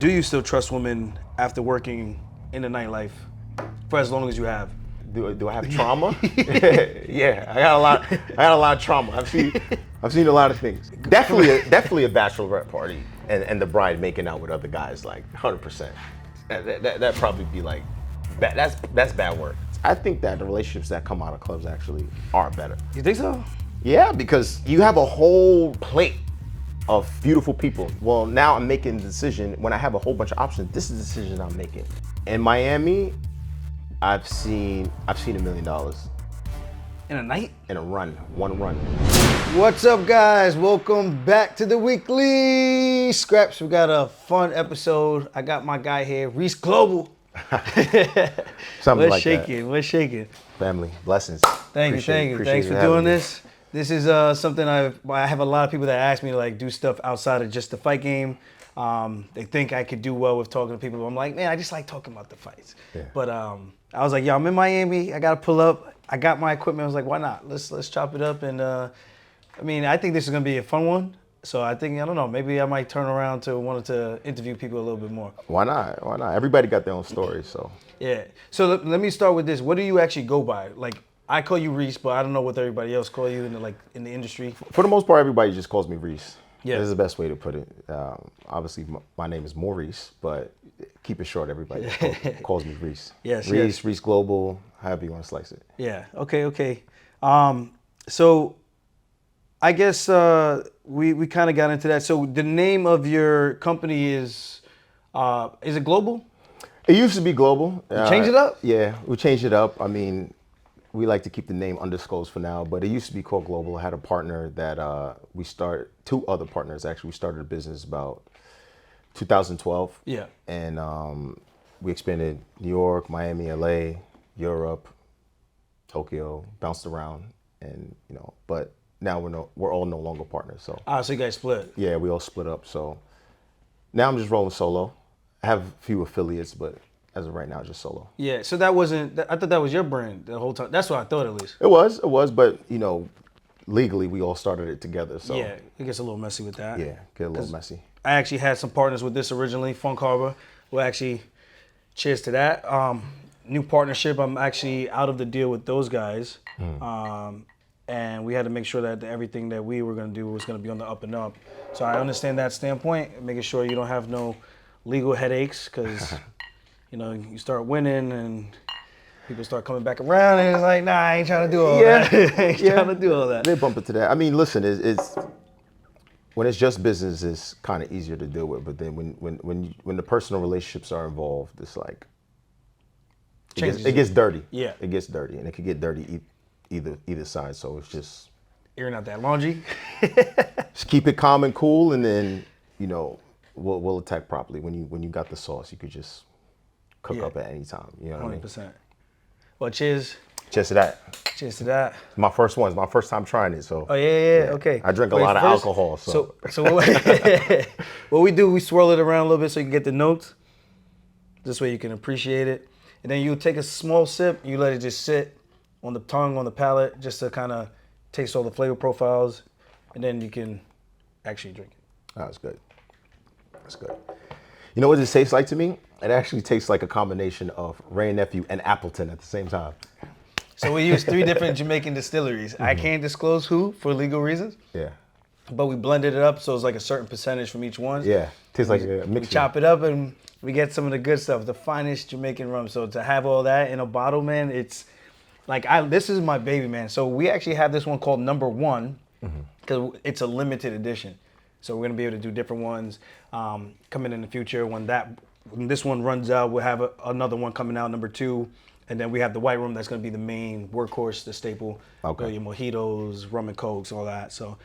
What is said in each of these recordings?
Do you still trust women after working in the nightlife for as long as you have? Do I have trauma? Yeah, I got a lot. I got a lot of trauma. I've seen a lot of things. Definitely a bachelorette party and the bride making out with other guys, like 100%. That probably be like that's bad work. I think that the relationships that come out of clubs actually are better. You think so? Yeah, because you have a whole plate of beautiful people. Well, now I'm making the decision. When I have a whole bunch of options, this is the decision I'm making. In Miami, I've seen $1 million In a night? in one run. What's up, guys? Welcome back to the weekly scraps. We got a fun episode. I got my guy here, Reese Global. Something like that. We're shaking. Family, blessings. Thank you. Thanks for doing this. This is something I have a lot of people that ask me to like do stuff outside of just the fight game. They think I could do well with talking to people. I'm like, man, I just like talking about the fights. Yeah. But I was like, yo, I'm in Miami. I gotta pull up. I got my equipment. I was like, why not? Let's chop it up. And I think this is gonna be a fun one. So I don't know, maybe I might turn around to wanting to interview people a little bit more. Why not? Everybody got their own story, so. Yeah. So let me start with this. What do you actually go by? Like, I call you Reese, but I don't know what everybody else call you in the industry. For the most part, everybody just calls me Reese. Yeah. This is the best way to put it. Obviously, my name is Maurice, but keep it short. Everybody calls me Reese. Yes, Reese, yes. Reese Global, however you want to slice it. Yeah. Okay. So I guess we kind of got into that. So the name of your company is it Global? It used to be Global. Change it up? Yeah, we changed it up. I mean, we like to keep the name undisclosed for now, but it used to be called Global. I had a partner that we started, two other partners actually. We started a business about 2012. Yeah. And we expanded New York, Miami, LA, Europe, Tokyo, bounced around, and but now we're all no longer partners. So. So you guys split? Yeah, we all split up. So now I'm just rolling solo. I have a few affiliates, but as of right now, just solo. Yeah. So that wasn't. I thought that was your brand the whole time. That's what I thought, at least. It was, but legally we all started it together. So Yeah, it gets a little messy with that. yeah, get a little messy. I actually had some partners with this originally, Funk Harbor. Well, actually, cheers to that. New partnership. I'm actually out of the deal with those guys. And we had to make sure that everything that we were going to do was going to be on the up and up. So I understand that standpoint, making sure you don't have no legal headaches, because you start winning and people start coming back around, and it's like, nah, I ain't trying to do all that. I ain't trying to do all that. They bump into that. I mean, listen, it's when it's just business, it's kind of easier to deal with. But then when the personal relationships are involved, it's like it gets dirty. Yeah, it gets dirty, and it could get dirty either side. So it's just airing out that laundry. Just keep it calm and cool, and then we'll attack properly. When you got the sauce, you could just cook up at any time. You know what I mean? 100%. Well, cheers. Cheers to that. Cheers to that. My first one. It's my first time trying it. So. Oh yeah. Okay. I drink a lot of alcohol. So what we do, we swirl it around a little bit so you can get the notes. This way you can appreciate it, and then you take a small sip. You let it just sit on the tongue, on the palate, just to kind of taste all the flavor profiles, and then you can actually drink it. Oh, that's good. That's good. You know what this tastes like to me? It actually tastes like a combination of Wray & Nephew and Appleton at the same time. So we use 3 different Jamaican distilleries. I can't disclose who for legal reasons. Yeah. But we blended it up so it's like a certain percentage from each one. Yeah. Tastes like a mixture. We chop it up and we get some of the good stuff, the finest Jamaican rum. So to have all that in a bottle, man, it's like this is my baby, man. So we actually have this one called Number 1 because it's a limited edition. So we're gonna be able to do different ones coming in the future. When this one runs out, we'll have another one coming out, Number 2, and then we have the white rum that's gonna be the main workhorse, the staple. Okay. Your mojitos, rum and cokes, all that. So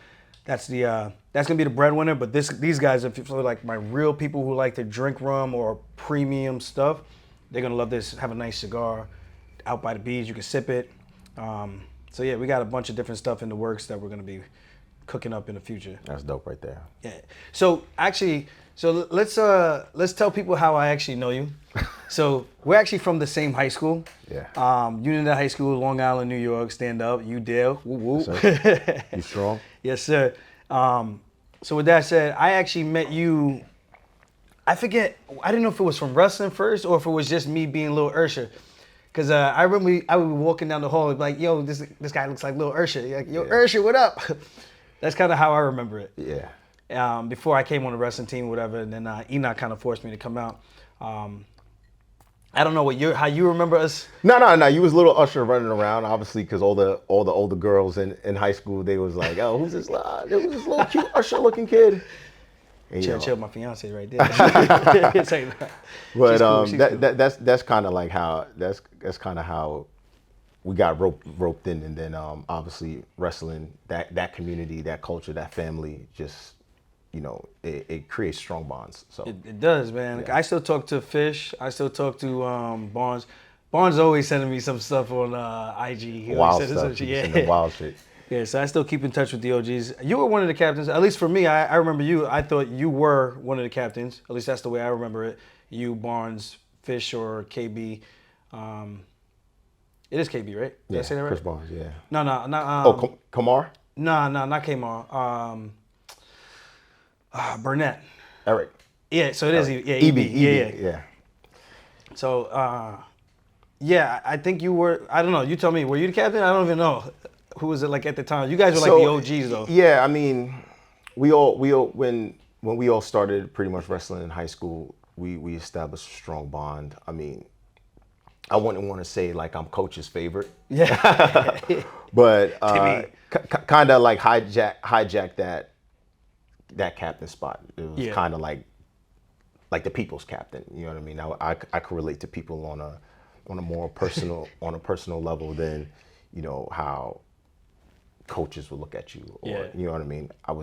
that's gonna be the breadwinner. But these guys, if you're like my real people who like to drink rum or premium stuff, they're gonna love this. Have a nice cigar out by the beach. You can sip it. So yeah, we got a bunch of different stuff in the works that we're gonna be cooking up in the future. That's dope right there. Yeah. So let's tell people how I actually know you. So we're actually from the same high school. Yeah. Union High School, Long Island, New York. Stand up, you Dale. Woo woo. Yes, you strong? Yes, sir. So with that said, I actually met you I forget. I didn't know if it was from wrestling first or if it was just me being Lil Ursha. Cause I remember I would be walking down the hall and be like, yo, this guy looks like Lil Ursha. Like, yo, Ursha, what up? That's kind of how I remember it. Yeah. Before I came on the wrestling team, or whatever, and then Enoch kind of forced me to come out. I don't know how you remember us. No. You was little Usher running around, obviously, because all the older girls in high school, they was like, oh, who's this? There was this little cute Usher looking kid. And, chill, my fiance right there. Like, but she's cool. that's kind of like how that's kind of how we got roped in, and then obviously wrestling, that community, that culture, that family, just it creates strong bonds. So it does, man. Yeah. I still talk to Fish. I still talk to Barnes. Barnes always sending me some stuff on IG. Wild stuff. Yeah. Wild shit. Yeah, so I still keep in touch with the OGs. You were one of the captains, at least for me. I remember you. I thought you were one of the captains. At least that's the way I remember it. You, Barnes, Fish, or KB. It is KB, right? Did I say that right? Chris Barnes, yeah. No, not. Kamar? No, not Kmar. Burnett. Eric. Yeah, so it is. Yeah, EB. Yeah. So, I think you were. I don't know. You tell me. Were you the captain? I don't even know. Who was it like at the time? You guys were like the OGs though. Yeah, I mean, we all when we all started pretty much wrestling in high school, we established a strong bond. I mean, I wouldn't want to say like I'm coach's favorite. Yeah. But kind of like hijack that captain spot. It was kind of like the people's captain. You know what I mean? I could relate to people on a more personal level than how coaches would look at you, or you know what I mean. I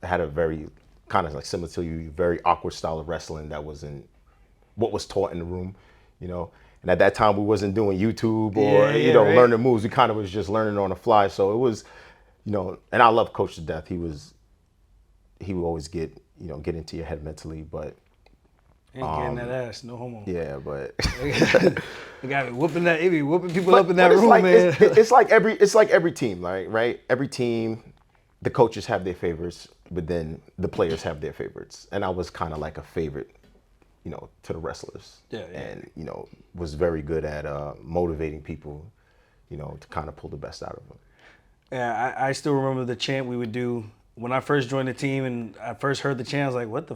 had a very kind of like similar to you, very awkward style of wrestling that wasn't what was taught in the room, And at that time, we wasn't doing YouTube or right. learning moves. We kind of was just learning on the fly. So it was, and I love Coach to death. He would always get into your head mentally, but. Ain't getting that ass, no homo. Yeah, but you got me whooping people up in that room, man. It's like every team, right? Every team, the coaches have their favorites, but then the players have their favorites. And I was kind of like a favorite, to the wrestlers. Yeah. And was very good at motivating people, to kind of pull the best out of them. Yeah, I still remember the chant we would do. When I first joined the team and I first heard the chant, I was like, what the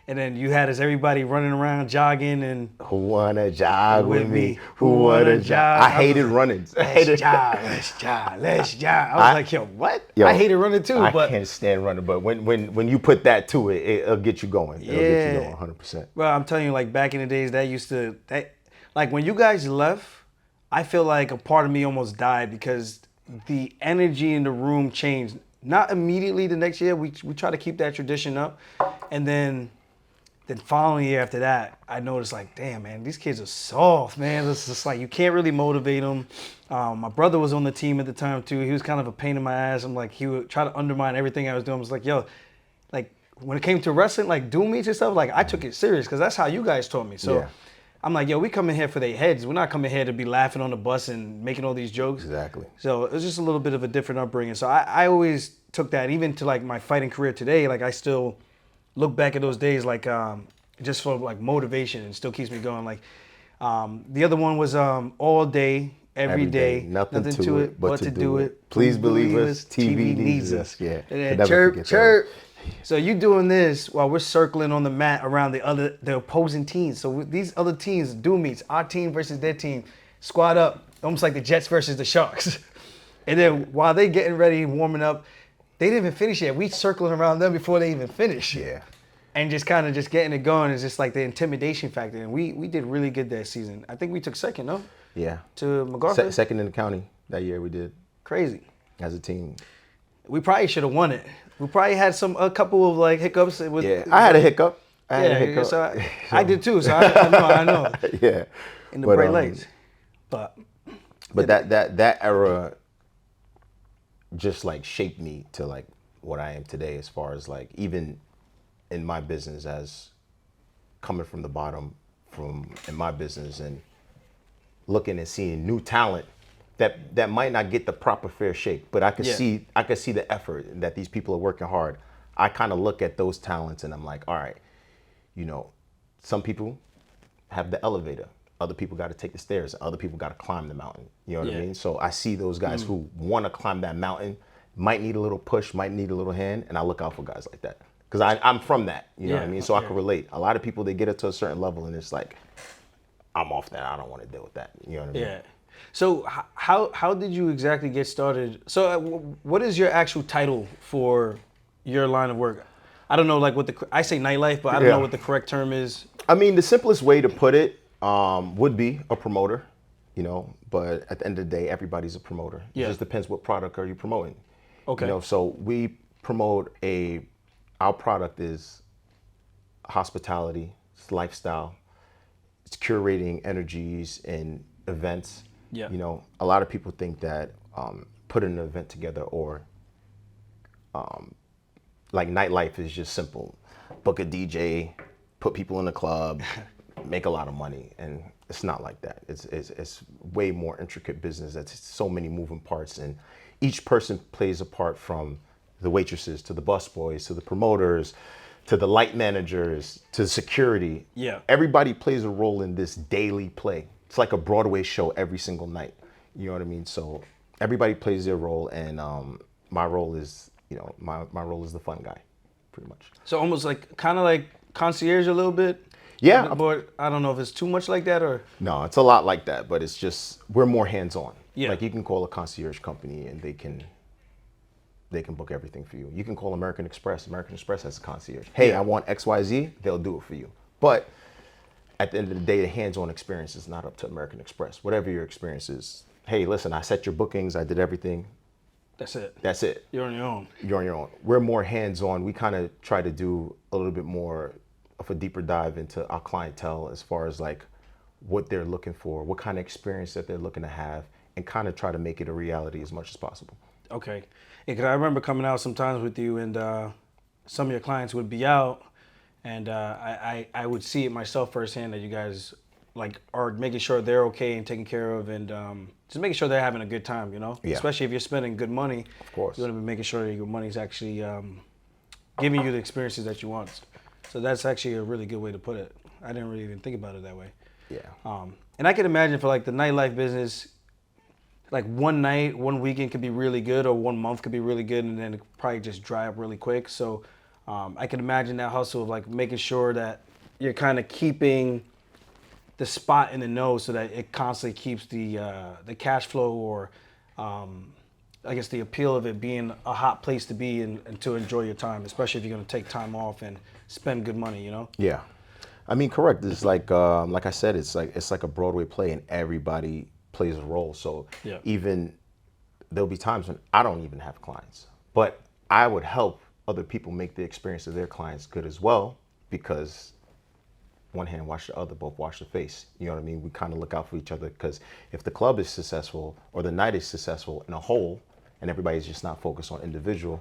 and then you had everybody running around jogging and... Who wanna jog with me? Who wanna jog? I hated running. Let's jog. I was like, yo, what? I hated running too, I can't stand running, but when you put that to it, it'll get you going. It'll get you going 100%. Well, I'm telling you, like back in the days, like when you guys left, I feel like a part of me almost died because the energy in the room changed. Not immediately the next year. We try to keep that tradition up. And then following year after that, I noticed like, damn, man, these kids are soft, man. It's just like, you can't really motivate them. My brother was on the team at the time too. He was kind of a pain in my ass. I'm like, he would try to undermine everything I was doing. I was like, yo, like when it came to wrestling, like dual meets and stuff, like I took it serious because that's how you guys taught me. So I'm like, yo, we coming here for their heads. We're not coming here to be laughing on the bus and making all these jokes. Exactly. So it was just a little bit of a different upbringing. So I always took that, even to like my fighting career today. Like I still look back at those days like just for like motivation, and still keeps me going. Like the other one was all day, every day, nothing to it but to do it. Please believe us, TV needs us. Yeah. And then chirp. So you doing this while we're circling on the mat around the opposing teams. So these other teams, dual meets, our team versus their team, squad up, almost like the Jets versus the Sharks. And then while they getting ready, warming up, they didn't even finish yet. We circling around them before they even finish. Yeah. And just kind of just getting it going is just like the intimidation factor. And we did really good that season. I think we took second, no? Yeah. To MacArthur? Second in the county that year we did. Crazy. As a team. We probably should have won it. We probably had a couple of like hiccups. I had a hiccup. So I did too. So I know. Yeah. In the bright lights. But that era just like shaped me to like what I am today, as far as like even in my business, as coming from the bottom in my business and looking and seeing new talent that might not get the proper fair shake, but I could see the effort and that these people are working hard. I kind of look at those talents and I'm like, all right, Some people have the elevator. Other people got to take the stairs. Other people got to climb the mountain. You know what I Yeah. mean? So I see those guys who want to climb that mountain, might need a little push, might need a little hand, and I look out for guys like that. Because I'm from that, you know what I Yeah, mean? So I yeah. can relate. A lot of people, they get it to a certain level and it's like, I'm off that. I don't want to deal with that. You know what I mean? Yeah. So how did you exactly get started? So what is your actual title for your line of work? I don't know, like I say nightlife, but I don't know Yeah. what the correct term is. I mean, the simplest way to put it would be a promoter, you know, but at the end of the day, everybody's a promoter. Yeah. It just depends what product are you promoting. Okay. You know, so we promote our product is hospitality, it's lifestyle, it's curating energies and events. Yeah. You know, a lot of people think that putting an event together or like nightlife is just simple. Book a DJ, put people in the club, make a lot of money. And it's not like that. It's way more intricate business. That's so many moving parts. And each person plays a part, from the waitresses to the busboys to the promoters to the light managers to security. Yeah. Everybody plays a role in this daily play. It's like a Broadway show every single night. You know what I mean? So everybody plays their role, and my role is, you know, my role is the fun guy, pretty much. So almost like kind of like concierge a little bit. Yeah. But I don't know if it's too much like that or. No, it's a lot like that, but it's just, we're more hands-on. Yeah. Like, you can call a concierge company and they can book everything for you. You can call American Express. American Express has a concierge. Hey, Yeah. I want XYZ, they'll do it for you. But at the end of the day, the hands-on experience is not up to American Express. Whatever your experience is, hey, listen, I set your bookings, I did everything. That's it. That's it. You're on your own. You're on your own. We're more hands-on. We kind of try to do a little bit more of a deeper dive into our clientele as far as like what they're looking for, what kind of experience that they're looking to have, and kind of try to make it a reality as much as possible. Okay. Yeah, 'cause I remember coming out sometimes with you, and some of your clients would be out, and I would see it myself firsthand that you guys like are making sure they're okay and taken care of, and just making sure they're having a good time, you know? Yeah. Especially if you're spending good money. Of course. You want to be making sure that your money's actually giving you the experiences that you want. So that's actually a really good way to put it. I didn't really even think about it that way. Yeah. And I can imagine for like the nightlife business, like one night, one weekend could be really good, or 1 month could be really good, and then it could probably just dry up really quick. So I can imagine that hustle of like making sure that you're kind of keeping the spot in the know so that it constantly keeps the cash flow, or I guess the appeal of it being a hot place to be and to enjoy your time, especially if you're going to take time off and spend good money, you know? Yeah. I mean, correct. It's like I said, it's like a Broadway play, and everybody plays a role. So Yeah. even there'll be times when I don't even have clients, but I would help other people make the experience of their clients good as well, because one hand wash the other, both wash the face. You know what I mean? We kind of look out for each other, because if the club is successful or the night is successful in a whole, and everybody's just not focused on individual,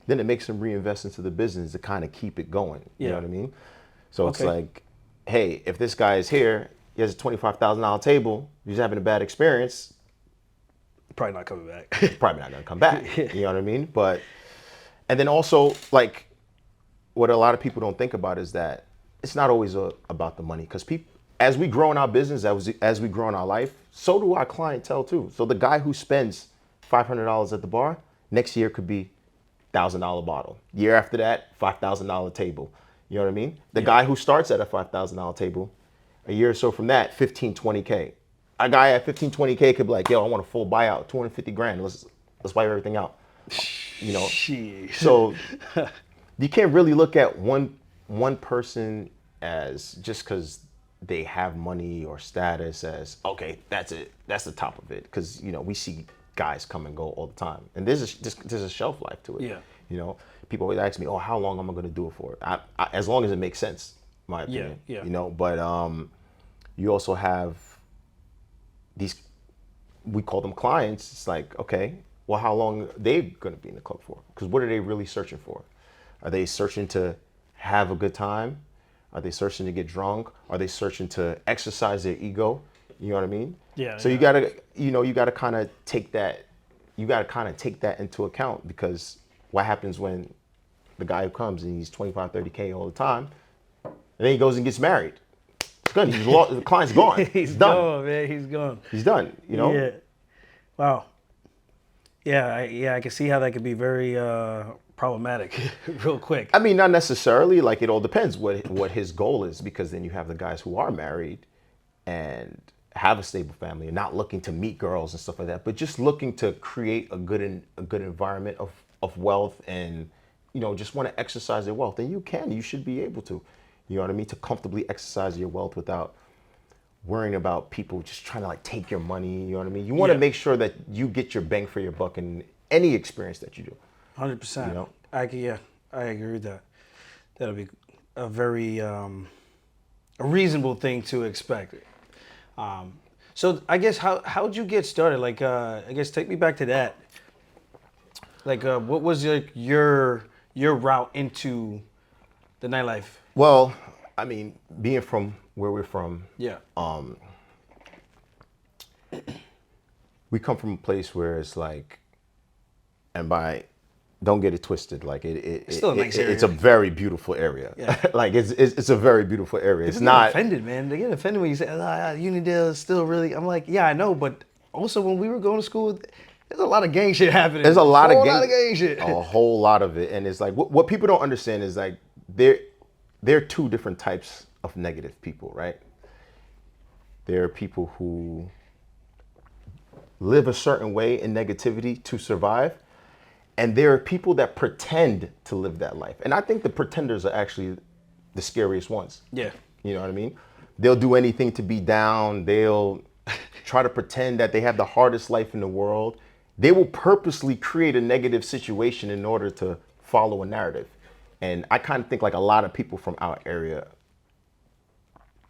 then it makes them reinvest into the business to kind of keep it going. You know Yeah. what I mean? So it's Okay. like, hey, if this guy is here, he has a $25,000 table, he's having a bad experience, Probably not coming back. he's probably not gonna come back. You know what I mean? But, and then also, like, what a lot of people don't think about is that it's not always about the money, because people, as we grow in our business, as we grow in our life, so do our clientele too. So the guy who spends $500 at the bar, next year could be $1,000 bottle. Year after that, $5,000 table. You know what I mean? The guy who starts at a $5,000 table, a year or so from that, 15, 20K. A guy at 15, 20K could be like, yo, I want a full buyout, 250 grand. Let's wipe everything out. You know? Jeez. So you can't really look at one person as just because they have money or status as, okay, that's it, that's the top of it. Because, you know, we see guys come and go all the time, and there's a shelf life to it. Yeah. You know, people always ask me, oh, how long am I going to do it for? I, as long as it makes sense, my opinion. Yeah. You know, but you also have these, we call them clients. It's like, okay, well, how long are they going to be in the club for? Because what are they really searching for? Are they searching to have a good time? Are they searching to get drunk? Are they searching to exercise their ego? You know what I mean? Yeah. So you gotta kind of take that. You gotta kind of take that into account, because what happens when the guy who comes and he's 25, 30K all the time, And then he goes and gets married. It's good. The client's gone. He's done. gone, man. He's gone. He's done. You know. Yeah. Wow. Yeah, I can see how that could be very problematic real quick. I mean, not necessarily. Like, it all depends what his goal is, because then you have the guys who are married and have a stable family and not looking to meet girls and stuff like that, but just looking to create a good environment of wealth, and just want to exercise their wealth. And you should be able to, you know what I mean, to comfortably exercise your wealth without worrying about people just trying to like take your money. You know what I mean? You want to make sure that you get your bang for your buck in any experience that you do. 100%. You know? I agree with that. That'll be a very a reasonable thing to expect. So I guess how'd you get started? Like I guess take me back to that. Like what was your route into the nightlife? Well, I mean, being from where we're from, Yeah. We come from a place where it's like, and don't get it twisted, like It's still a nice area. it's a very beautiful area. Yeah. Like it's a very beautiful area. It's People not get offended, man. They get offended when you say Unidale is still really. I'm like, yeah, I know, but also when we were going to school, there's a lot of gang shit happening. There's a lot of gang shit. A whole lot of it, and it's like what people don't understand is like there are two different types of negative people, right? There are people who live a certain way in negativity to survive, and there are people that pretend to live that life. And I think the pretenders are actually the scariest ones. Yeah. You know what I mean? They'll do anything to be down. They'll try to pretend that they have the hardest life in the world. They will purposely create a negative situation in order to follow a narrative. And I kind of think like a lot of people from our area.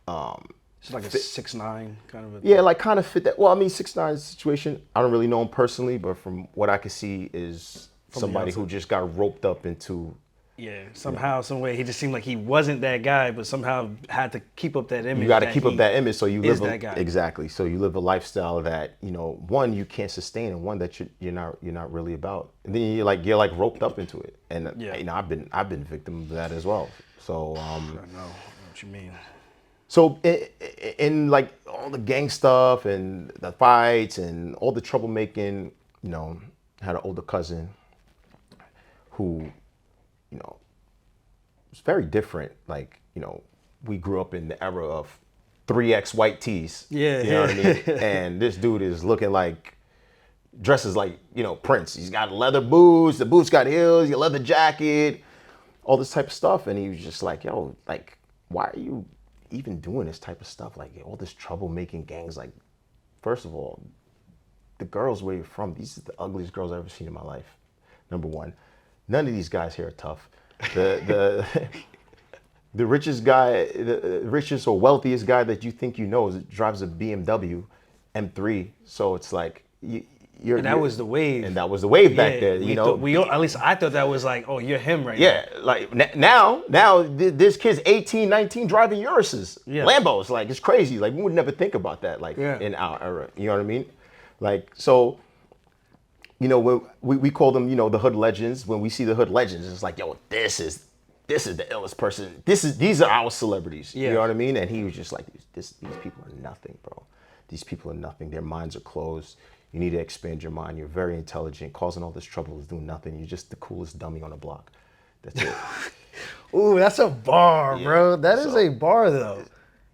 It's like a 6ix9ine kind of a Yeah, like kind of fit that. Well, I mean, 6ix9ine's situation, I don't really know him personally, but from what I could see is somebody who just got roped up into. Yeah, somehow, some way, he just seemed like he wasn't that guy, but somehow had to keep up that image. You got to keep up that image, so you live that guy. Exactly. So you live a lifestyle that one you can't sustain, and one that you're not really about. And then you're like roped up into it, and I've been victim of that as well. So I know what you mean. So in like all the gang stuff and the fights and all the troublemaking, I had an older cousin who, was very different. Like, we grew up in the era of 3X white tees. Yeah. You know what I mean? And this dude is looking like, dresses like, Prince. He's got leather boots, the boots got heels, your leather jacket, all this type of stuff. And he was just like, yo, like, why are you even doing this type of stuff? Like all this troublemaking gangs. Like, first of all, the girls where you're from, these are the ugliest girls I've ever seen in my life. Number one, none of these guys here are tough. The richest guy, the richest or wealthiest guy that you think drives a BMW M3. So it's like that was the wave. And that was the wave back there. At least I thought that was like, oh, you're him right now. Yeah, like now this kid's 18, 19 driving Uruses, Lambos. Like, it's crazy. Like, we would never think about that. Like in our era, you know what I mean? Like, so. We call them, the hood legends. When we see the hood legends, it's like, yo, this is the illest person. These are our celebrities. Yeah. You know what I mean? And he was just like, these people are nothing, bro. These people are nothing. Their minds are closed. You need to expand your mind. You're very intelligent. Causing all this trouble is doing nothing. You're just the coolest dummy on the block. That's it. Ooh, that's a bar, bro. That is a bar, though.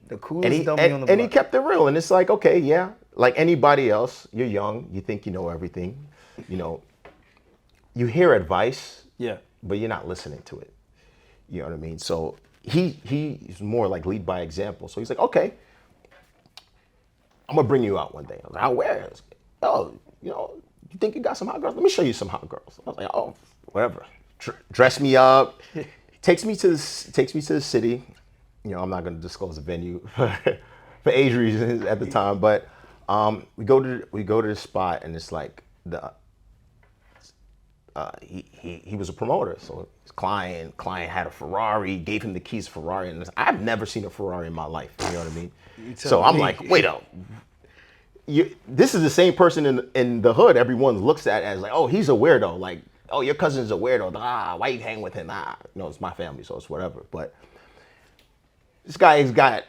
The coolest dummy on the block. And he kept it real. And it's like, okay, yeah. Like anybody else, you're young. You think you know everything. You hear advice, but you're not listening to it. You know what I mean? So he's more like lead by example. So he's like, okay, I'm gonna bring you out one day. I was like, where? Oh, you think you got some hot girls? Let me show you some hot girls. I was like, oh, whatever. Dress me up. Takes me to the city. I'm not gonna disclose the venue for age reasons at the time, but we go to the spot, and it's like he was a promoter, so his client had a Ferrari, gave him the keys to Ferrari, and I've never seen a Ferrari in my life. You know what I mean? So I'm like, wait up. This is the same person in the hood everyone looks at as like, oh, he's a weirdo. Like, oh, your cousin's a weirdo. Why you hang with him? It's my family, so it's whatever. But This guy's got,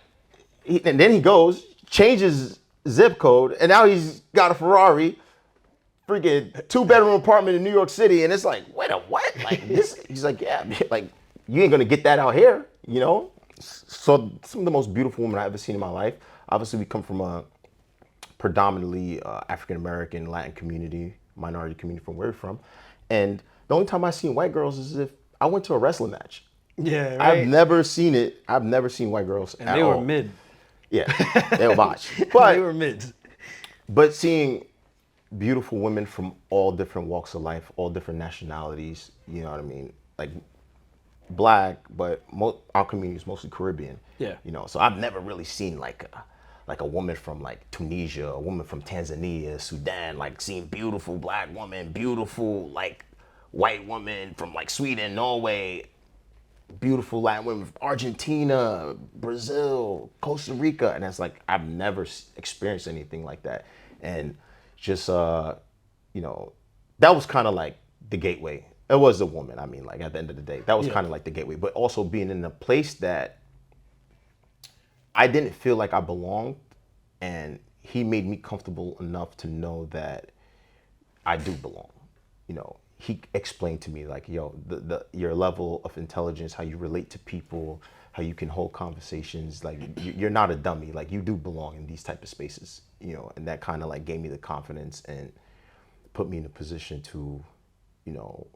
and then he goes, changes zip code, and now he's got a Ferrari, freaking 2-bedroom apartment in New York City, and it's like, wait a what? Like this? He's like, yeah, like you ain't gonna get that out here, you know? So some of the most beautiful women I've ever seen in my life. Obviously, we come from a predominantly African American, Latin community, minority community from where we're from, and the only time I seen white girls is if I went to a wrestling match. Yeah, right. I've never seen it. I've never seen white girls And at they all. were mid. Yeah, they were botch. But They were mids. But seeing beautiful women from all different walks of life, all different nationalities, you know what I mean? Like black, but our community is mostly Caribbean. Yeah. You know, so I've never really seen like a woman from like Tunisia, a woman from Tanzania, Sudan, like seeing beautiful black woman, beautiful like white woman from like Sweden, Norway, beautiful Latin women from Argentina, Brazil, Costa Rica, and it's like I've never experienced anything like that, and just you know, that was kind of like the gateway. It was a woman. I mean, like at the end of the day, that was kind of like the gateway. But also being in a place that I didn't feel like I belonged, and he made me comfortable enough to know that I do belong. You know, he explained to me like, yo, your level of intelligence, how you relate to people, how you can hold conversations, like you're not a dummy, like you do belong in these type of spaces, you know, and that kind of like gave me the confidence and put me in a position to, you know,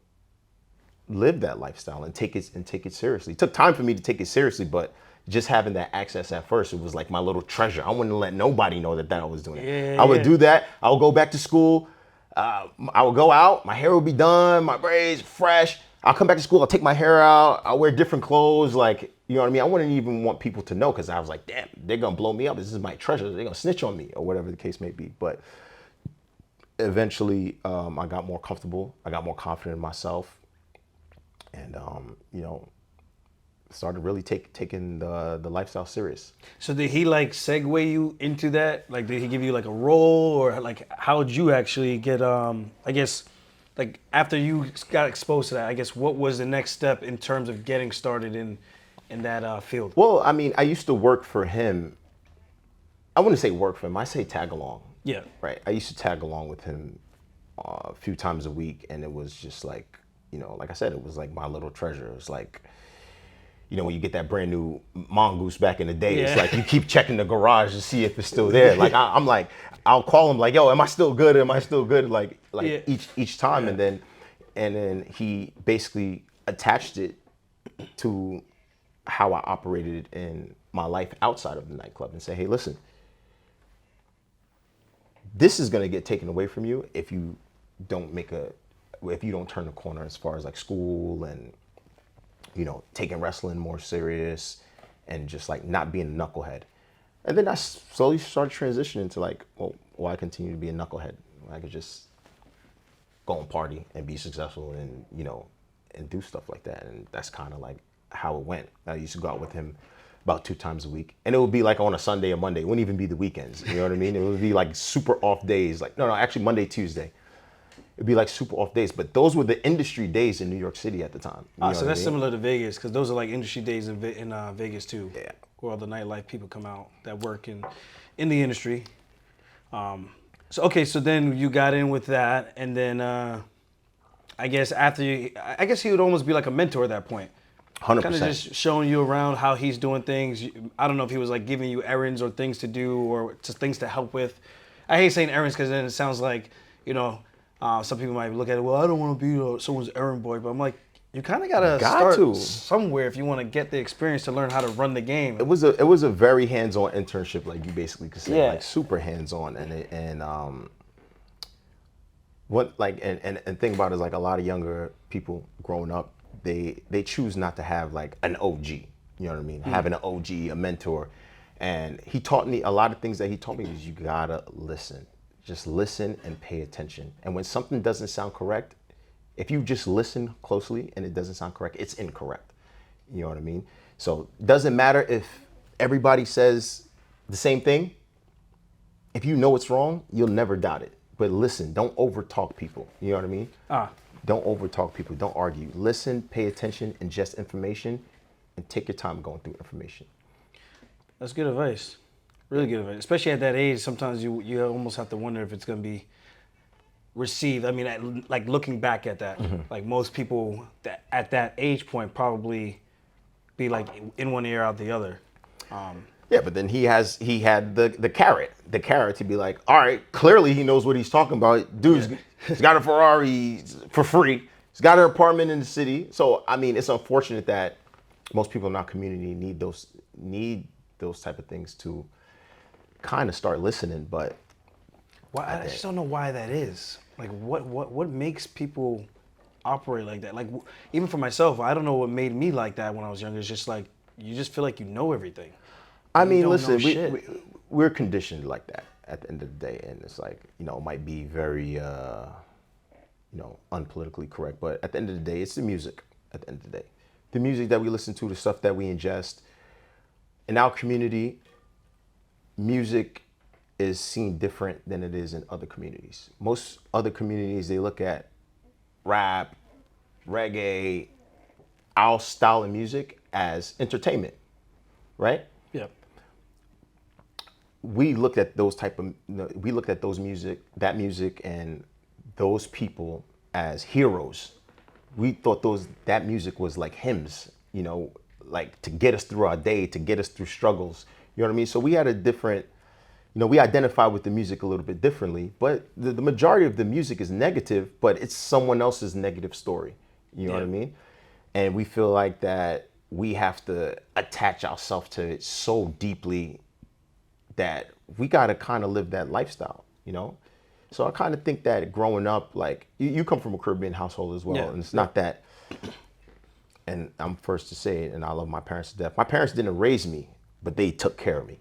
live that lifestyle and take it seriously. It took time for me to take it seriously, but just having that access at first, it was like my little treasure. I wouldn't let nobody know that I was doing it. I would do that. I would go back to school. I would go out. My hair would be done. My braids fresh. I'll come back to school. I'll take my hair out. I'll wear different clothes. Like, you know what I mean? I wouldn't even want people to know because I was like, damn, they're going to blow me up. This is my treasure. They're going to snitch on me or whatever the case may be. But eventually, I got more comfortable. I got more confident in myself. And, you know, started really taking the lifestyle serious. So did he like segue you into that? Like, did he give you like a role, or like how did you actually get? I guess, like after you got exposed to that, I guess what was the next step in terms of getting started in that field? Well, I mean, I used to work for him. I wouldn't say work for him. I say tag along. Yeah. Right. I used to tag along with him a few times a week, and it was just like, you know, like I said, it was like my little treasure. It was like, you know, when you get that brand new mongoose back in the day, it's like you keep checking the garage to see if it's still there. Like I'm like, I'll call him like, yo, am I still good? Am I still good? Like each time, and then he basically attached it to how I operated in my life outside of the nightclub and say, hey, listen, this is gonna get taken away from you if you don't turn the corner as far as like school and, you know, taking wrestling more serious and just like not being a knucklehead. And then I slowly started transitioning to like, well, why continue to be a knucklehead? I could just go and party and be successful and, you know, and do stuff like that. And that's kind of like how it went. I used to go out with him about 2 times a week. And it would be like on a Sunday or Monday. It wouldn't even be the weekends. You know what I mean? It would be like super off days. Like, no, actually Monday, Tuesday. It'd be like super off days, but those were the industry days in New York City at the time. So that's similar to Vegas, because those are like industry days in Vegas too. Yeah. Where all the nightlife people come out that work in the industry. So then you got in with that, and then I guess he would almost be like a mentor at that point. 100%. Kind of just showing you around how he's doing things. I don't know if he was like giving you errands or things to do or just things to help with. I hate saying errands because then it sounds like, you know, some people might look at it, well, I don't want to be someone's errand boy, but I'm like, you kind of gotta start somewhere if you want to get the experience to learn how to run the game. It was a very hands-on internship, like you basically could say, like super hands-on, and think about it is like a lot of younger people growing up, they choose not to have like an OG, you know what I mean? Having an OG, a mentor, and he taught me a lot of things that he taught me is you gotta listen. Just listen and pay attention. And when something doesn't sound correct, if you just listen closely and it doesn't sound correct, it's incorrect. You know what I mean? So it doesn't matter if everybody says the same thing. If you know it's wrong, you'll never doubt it. But listen, don't overtalk people. You know what I mean? Don't overtalk people. Don't argue. Listen, pay attention, ingest information, and take your time going through information. That's good advice. Really good advice. Especially at that age, sometimes you almost have to wonder if it's gonna be received. I mean, like looking back at that, like most people that at that age point probably be like in one ear out the other. Yeah, but then he had the carrot to be like, all right, clearly he knows what he's talking about. Dude's he's got a Ferrari for free. He's got an apartment in the city. So I mean, it's unfortunate that most people in our community need those type of things to kind of start listening. But Why I just don't know why that is. Like, what makes people operate like that? Like, even for myself, I don't know what made me like that when I was younger. It's just like you just feel like you know everything. I You mean, don't listen, know shit. we're conditioned like that at the end of the day, and it's like, it might be very unpolitically correct, but at the end of the day, it's the music. At the end of the day, the music that we listen to, the stuff that we ingest in our community, music is seen different than it is in other communities. Most other communities, they look at rap, reggae, our style of music as entertainment, right? Yeah. We looked at those music and those people as heroes. We thought that music was like hymns, like to get us through our day, to get us through struggles. You know what I mean? So we had a different, we identify with the music a little bit differently, but the majority of the music is negative, but it's someone else's negative story. You know what I mean? And we feel like that we have to attach ourselves to it so deeply that we got to kind of live that lifestyle, So I kind of think that growing up, like you come from a Caribbean household as well, Yeah. and it's not that, and I'm first to say it, and I love my parents to death. My parents didn't raise me, but they took care of me.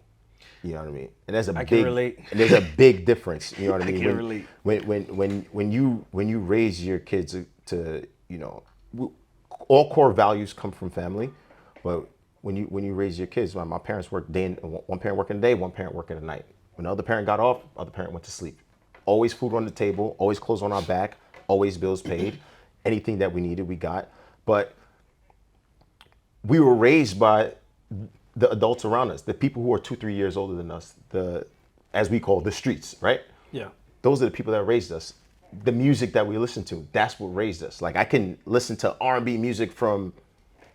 You know what I mean? And there's a I can relate. and there's a big difference. You know what I I mean? can relate. When you raise your kids to all core values come from family, but when you raise your kids, my parents worked one parent working the day, one parent working the night. When the other parent got off, other parent went to sleep. Always food on the table, always clothes on our back, always bills paid. Anything that we needed, we got. But we were raised by the adults around us, the people who are 2-3 years older than us, as we call the streets, right? Yeah. Those are the people that raised us. The music that we listen to, that's what raised us. Like I can listen to R&B music from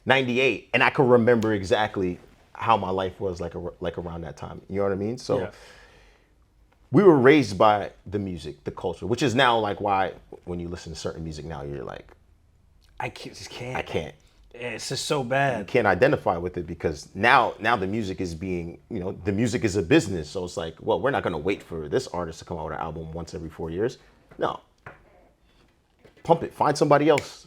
'98, and I can remember exactly how my life was like around that time. You know what I mean? So Yeah. we were raised by the music, the culture, which is now like why when you listen to certain music now, you're like, Just can't. I can't. It's just so bad. Can't identify with it because now the music is being, the music is a business. So it's like, well, we're not going to wait for this artist to come out with an album once every 4 years. No. Pump it. Find somebody else.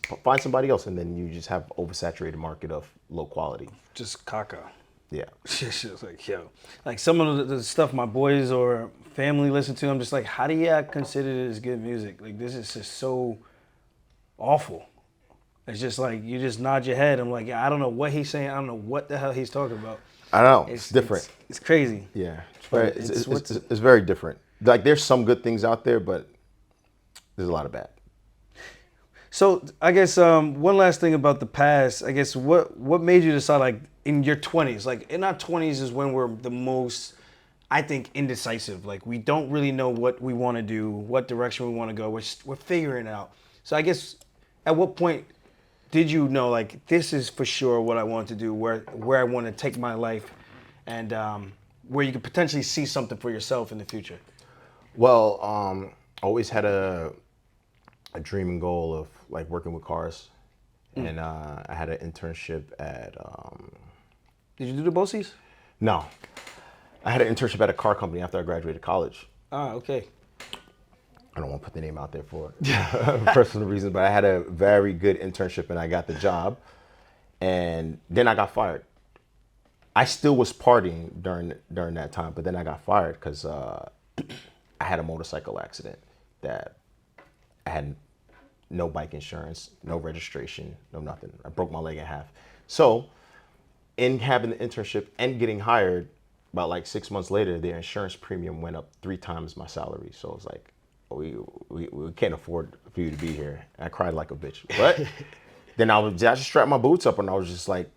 And then you just have oversaturated market of low quality. Just caca. Yeah. It's just like, yo. Like some of the stuff my boys or family listen to, I'm just like, how do you consider this good music? Like this is just so awful. It's just like you just nod your head. I'm like, yeah, I don't know what he's saying. I don't know what the hell he's talking about. I know. It's different. It's crazy. Yeah. But It's very different. Like there's some good things out there, but there's a lot of bad. So I guess one last thing about the past. I guess what made you decide, like in your 20s, like in our 20s is when we're the most, I think, indecisive. Like we don't really know what we want to do, what direction we want to go. We're figuring it out. So I guess at what point did you know, like, this is for sure what I want to do, where I want to take my life, and where you could potentially see something for yourself in the future? Well, always had a dream and goal of like working with cars, and I had an internship at. Did you do the BOCES? No, I had an internship at a car company after I graduated college. Ah, okay. I don't want to put the name out there for personal reasons, but I had a very good internship and I got the job, and then I got fired. I still was partying during that time, but then I got fired because I had a motorcycle accident that I had no bike insurance, no registration, no nothing. I broke my leg in half. So in having the internship and getting hired, about like 6 months later, their insurance premium went up 3 times my salary. So it was like, we can't afford for you to be here. And I cried like a bitch. But then I just strapped my boots up and I was just like,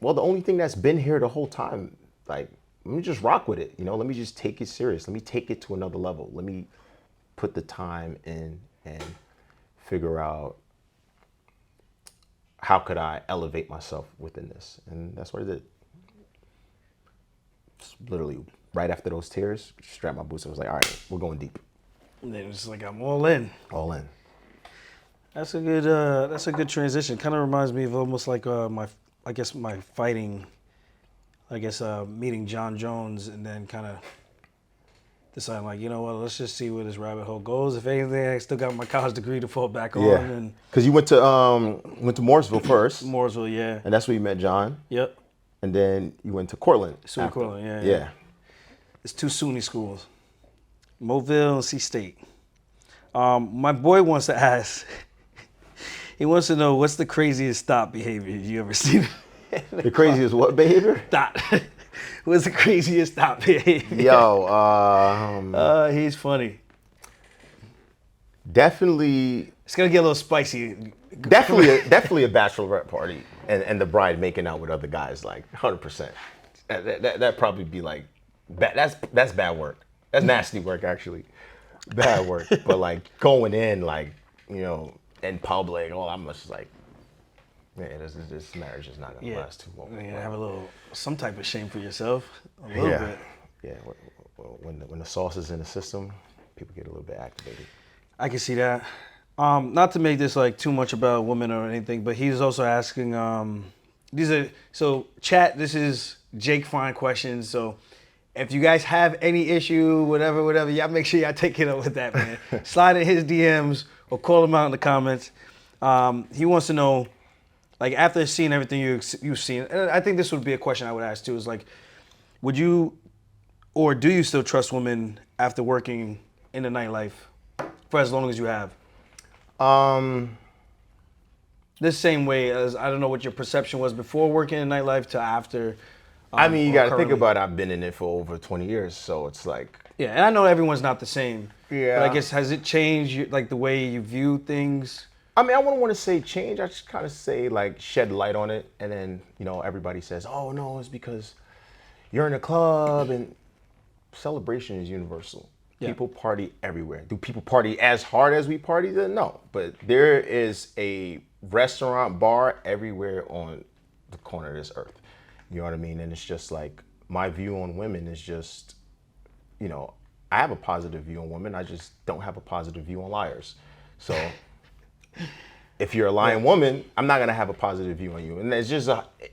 well, the only thing that's been here the whole time, like let me just rock with it. Let me just take it serious. Let me take it to another level. Let me put the time in and figure out how could I elevate myself within this. And that's what I did. Just literally right after those tears, strapped my boots. I was like, all right, we're going deep. And then it's like I'm all in. All in. That's a good transition. Kind of reminds me of almost like my fighting. Meeting John Jones and then kind of deciding like, you know what, let's just see where this rabbit hole goes. If anything, I still got my college degree to fall back on. And because you went to Morrisville first. Mooresville, yeah. And that's where you met John. Yep. And then you went to Cortland. Cortland, Yeah. It's two SUNY schools, Mobile and C State. My boy wants to ask. He wants to know what's the craziest stop behavior you ever seen. The craziest what behavior? Stop. What's the craziest stop behavior? Yo, he's funny. Definitely. It's gonna get a little spicy. Definitely a bachelorette party and the bride making out with other guys, like 100%. That probably be like, that's bad work. That's nasty work, actually. Bad work. But like going in, like, in public, I'm just like, man, this marriage is not gonna last too long. You have some type of shame for yourself, a little bit. Yeah, when the sauce is in the system, people get a little bit activated. I can see that. Not to make this like too much about women or anything, but he's also asking. Chat. This is Jake Fine questions. So if you guys have any issue, whatever, y'all make sure y'all take it up with that, man. Slide in his DMs or call him out in the comments. He wants to know. Like, after seeing everything you've seen, and I think this would be a question I would ask too, is like, would you or do you still trust women after working in the nightlife for as long as you have? This same way as, I don't know what your perception was before working in nightlife to after. You got to think about it. I've been in it for over 20 years, so it's like. Yeah, and I know everyone's not the same. Yeah. But I guess, has it changed, like, the way you view things? I wouldn't want to say change. I just kind of say like shed light on it, and then everybody says, "Oh no, it's because you're in a club." And celebration is universal. Yeah. People party everywhere. Do people party as hard as we party? No, but there is a restaurant, bar everywhere on the corner of this earth. You know what I mean? And it's just like my view on women is just, I have a positive view on women. I just don't have a positive view on liars. So. If you're a lying woman, I'm not going to have a positive view on you. And it's just,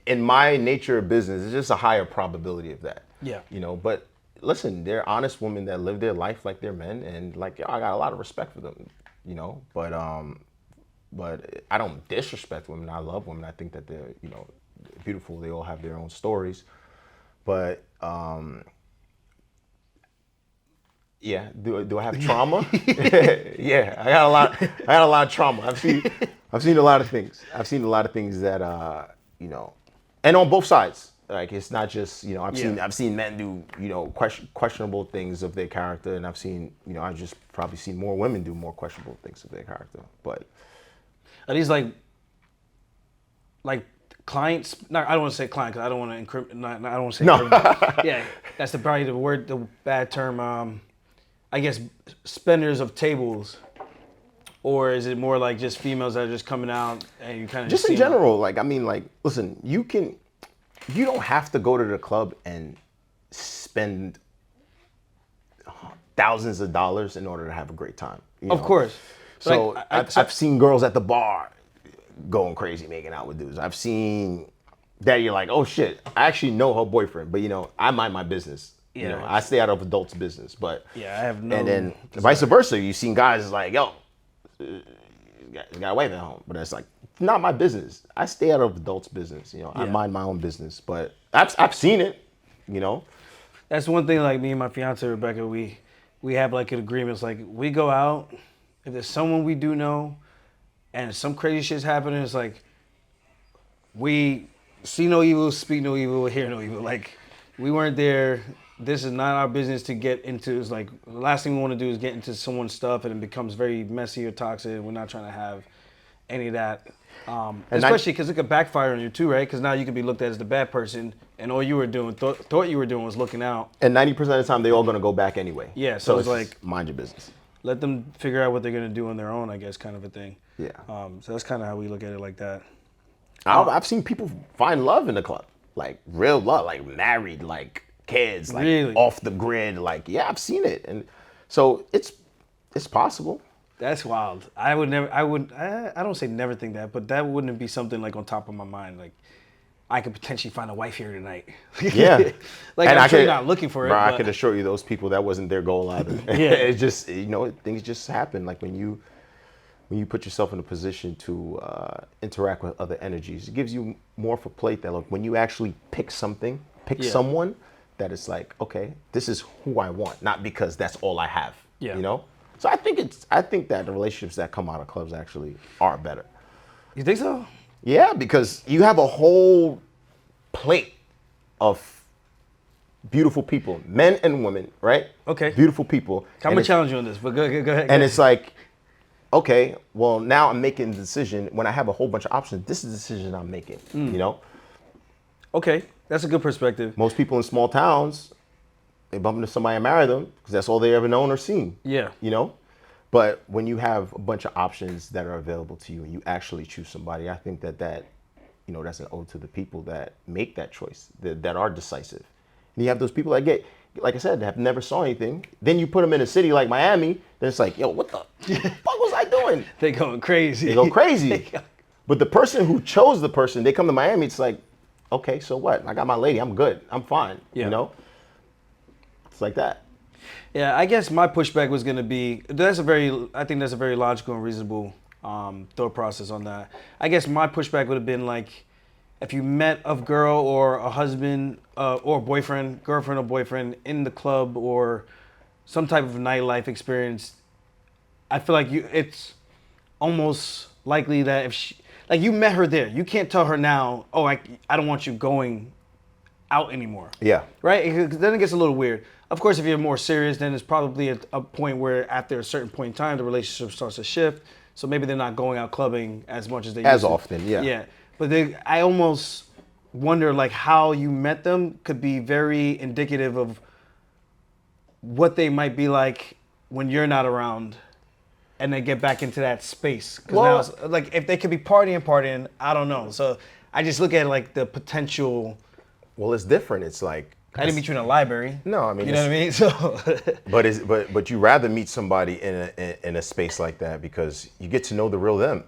in my nature of business, it's just a higher probability of that. Yeah. But listen, they're honest women that live their life like they're men. And like, I got a lot of respect for them, But I don't disrespect women. I love women. I think that they're, beautiful. They all have their own stories. But, yeah. Do I have trauma? Yeah, I got a lot of trauma. I've seen a lot of things. I've seen a lot of things that and on both sides. Like, it's not just I've seen men do questionable things of their character, and I've seen I've just probably seen more women do more questionable things of their character. But are these like clients? No, I don't want to say client because I don't want to incriminate. I don't want to say. No. Yeah, that's probably the bad term. I guess spenders of tables, or is it more like just females that are just coming out and you kind of just in general? Listen, you don't have to go to the club and spend thousands of dollars in order to have a great time. Of course. So I've seen girls at the bar going crazy making out with dudes. I've seen that you're like, oh shit, I actually know her boyfriend, but I mind my business. Yeah. I stay out of adults' business, but yeah, I have no. And then vice versa, you've seen guys like, yo, you got a wife at home, but it's like not my business. I stay out of adults' business. I mind my own business, but I've seen it. That's one thing. Like me and my fiance Rebecca, we have like an agreement. It's like we go out if there's someone we do know, and some crazy shit's happening. It's like we see no evil, speak no evil, hear no evil. Like we weren't there. This is not our business to get into. It's like the last thing we want to do is get into someone's stuff and it becomes very messy or toxic. We're not trying to have any of that, especially because it could backfire on you too, right? Because now you could be looked at as the bad person and all you were doing, thought you were doing was looking out. And 90% of the time, they're all going to go back anyway. Yeah, so it's like, just mind your business. let them figure out what they're going to do on their own, I guess, kind of a thing. Yeah. So that's kind of how we look at it like that. I've seen people find love in the club, like real love, like married, like kids, like Really? off the grid. Like, yeah, I've seen it. And so it's possible. That's wild. I don't say never think that, but that wouldn't be something like on top of my mind. Like, I could potentially find a wife here tonight. Yeah. Like, And I'm sure you're not looking for it. Bro, I but could assure you those people, that wasn't their goal either. Yeah. It's just, things just happen. Like when you put yourself in a position to interact with other energies, it gives you more of a plate that, look, when you actually pick Yeah. someone, that it's like, okay, this is who I want, not because that's all I have. Yeah. So I think that the relationships that come out of clubs actually are better. You think so? Yeah, because you have a whole plate of beautiful people, men and women, right? Okay. Beautiful people. I'm going to challenge you on this, but go ahead. And it's like, okay, well, now I'm making the decision. When I have a whole bunch of options, this is the decision I'm making, Okay, that's a good perspective. Most people in small towns, they bump into somebody and marry them because that's all they ever known or seen. Yeah. But when you have a bunch of options that are available to you and you actually choose somebody, I think that that's an ode to the people that make that choice, that are decisive. And you have those people that get, like I said, that have never saw anything. Then you put them in a city like Miami, then it's like, yo, what the fuck was I doing? They going crazy. They go crazy. But the person who chose the person, they come to Miami, it's like, okay, so what? I got my lady, I'm good, I'm fine, Yeah. It's like that. Yeah, I guess my pushback was going to be, I think that's a very logical and reasonable thought process on that. I guess my pushback would have been like, if you met a girl or a husband or boyfriend, girlfriend or boyfriend in the club or some type of nightlife experience, I feel like it's almost likely that if you met her there, you can't tell her now, oh, I don't want you going out anymore. Yeah. Right? Because then it gets a little weird. Of course, if you're more serious, then it's probably a point where after a certain point in time, the relationship starts to shift. So maybe they're not going out clubbing as much as they used to. As often, yeah. Yeah. But I almost wonder like how you met them could be very indicative of what they might be like when you're not around and they get back into that space. Because now it's, like if they could be partying, I don't know. So I just look at like the potential. Well, it's different. It's like, I didn't meet you in a library. No, I mean, you know what I mean. So, but you rather meet somebody in a space like that because you get to know the real them.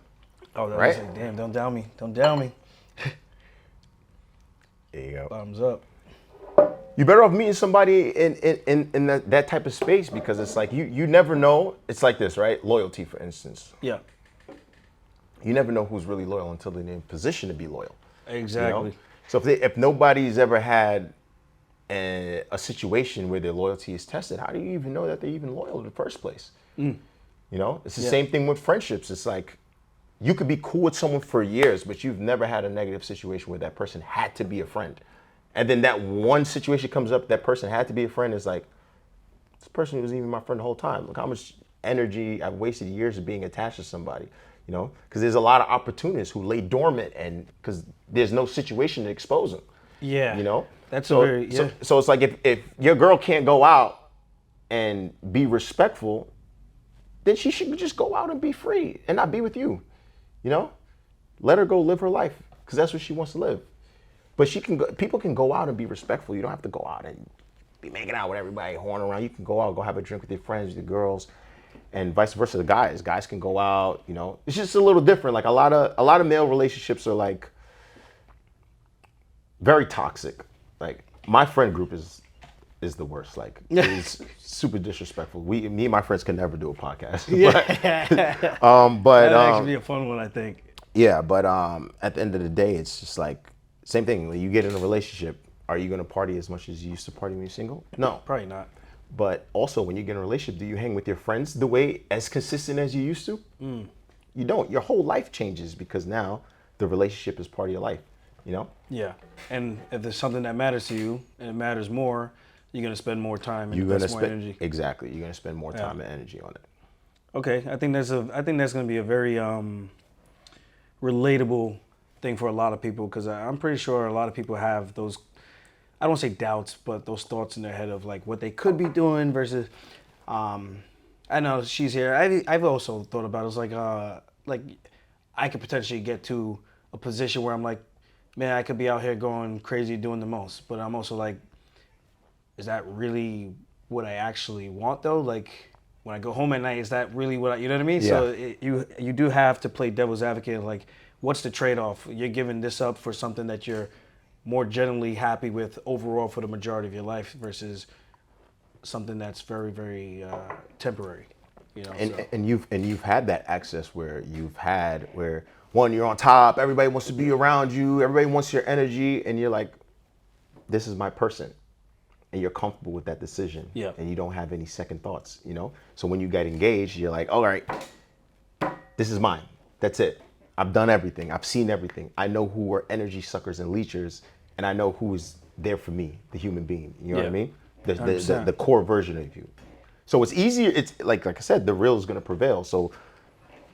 oh, that right? was like, damn! Don't down me. Don't down me. There you go. Thumbs up. You're better off meeting somebody in that type of space because it's like you never know. It's like this, right? Loyalty, for instance. Yeah. You never know who's really loyal until they're in position to be loyal. Exactly. So if nobody's ever had a situation where their loyalty is tested, how do you even know that they're even loyal in the first place? It's the same thing with friendships. It's like you could be cool with someone for years, but you've never had a negative situation where that person had to be a friend. And then that one situation comes up, that person had to be a friend. Is like, this person was even my friend the whole time. Look how much energy I've wasted years of being attached to somebody. Because there's a lot of opportunists who lay dormant and because there's no situation to expose them. Yeah. That's so, a very, yeah. So it's like if your girl can't go out and be respectful, then she should just go out and be free and not be with you. Let her go live her life because that's what she wants to live. But people can go out and be respectful. You don't have to go out and be making out with everybody, horn around. You can go out, go have a drink with your friends, with your girls, and vice versa. The guys can go out. It's just a little different. Like a lot of male relationships are like very toxic. Like my friend group is the worst. Like it's super disrespectful. Me and my friends can never do a podcast. That'd actually be a fun one, I think. Yeah, but at the end of the day, it's just like same thing. When you get in a relationship, are you going to party as much as you used to party when you're single? No, Probably not. But also, when you get in a relationship, do you hang with your friends the way as consistent as you used to? You don't. Your whole life changes because now the relationship is part of your life. Yeah. And if there's something that matters to you and it matters more, you're gonna spend more time and invest more energy. Exactly. You're gonna spend more time and energy on it. Okay. I think that's gonna be a very relatable thing for a lot of people because I'm pretty sure a lot of people have those I don't say doubts, but those thoughts in their head of like what they could be doing versus. I know she's here. I've also thought about it. It's like I could potentially get to a position where I'm like, man, I could be out here going crazy doing the most, but I'm also like, is that really what I actually want though? Like when I go home at night, is that really what you know what I mean? Yeah. So you do have to play devil's advocate. Like, what's the trade-off? You're giving this up for something that you're more generally happy with overall for the majority of your life versus something that's very, very temporary. You know, And so. you've had that access where one, you're on top, everybody wants to be around you, everybody wants your energy, and you're like, this is my person. And you're comfortable with that decision. Yeah. And you don't have any second thoughts, you know? So when you get engaged, you're like, all right, this is mine. That's it. I've done everything. I've seen everything. I know who are energy suckers and leechers, and I know who is there for me, the human being. You know what I mean? The core version of you. So it's easier. It's like I said, the real is going to prevail. So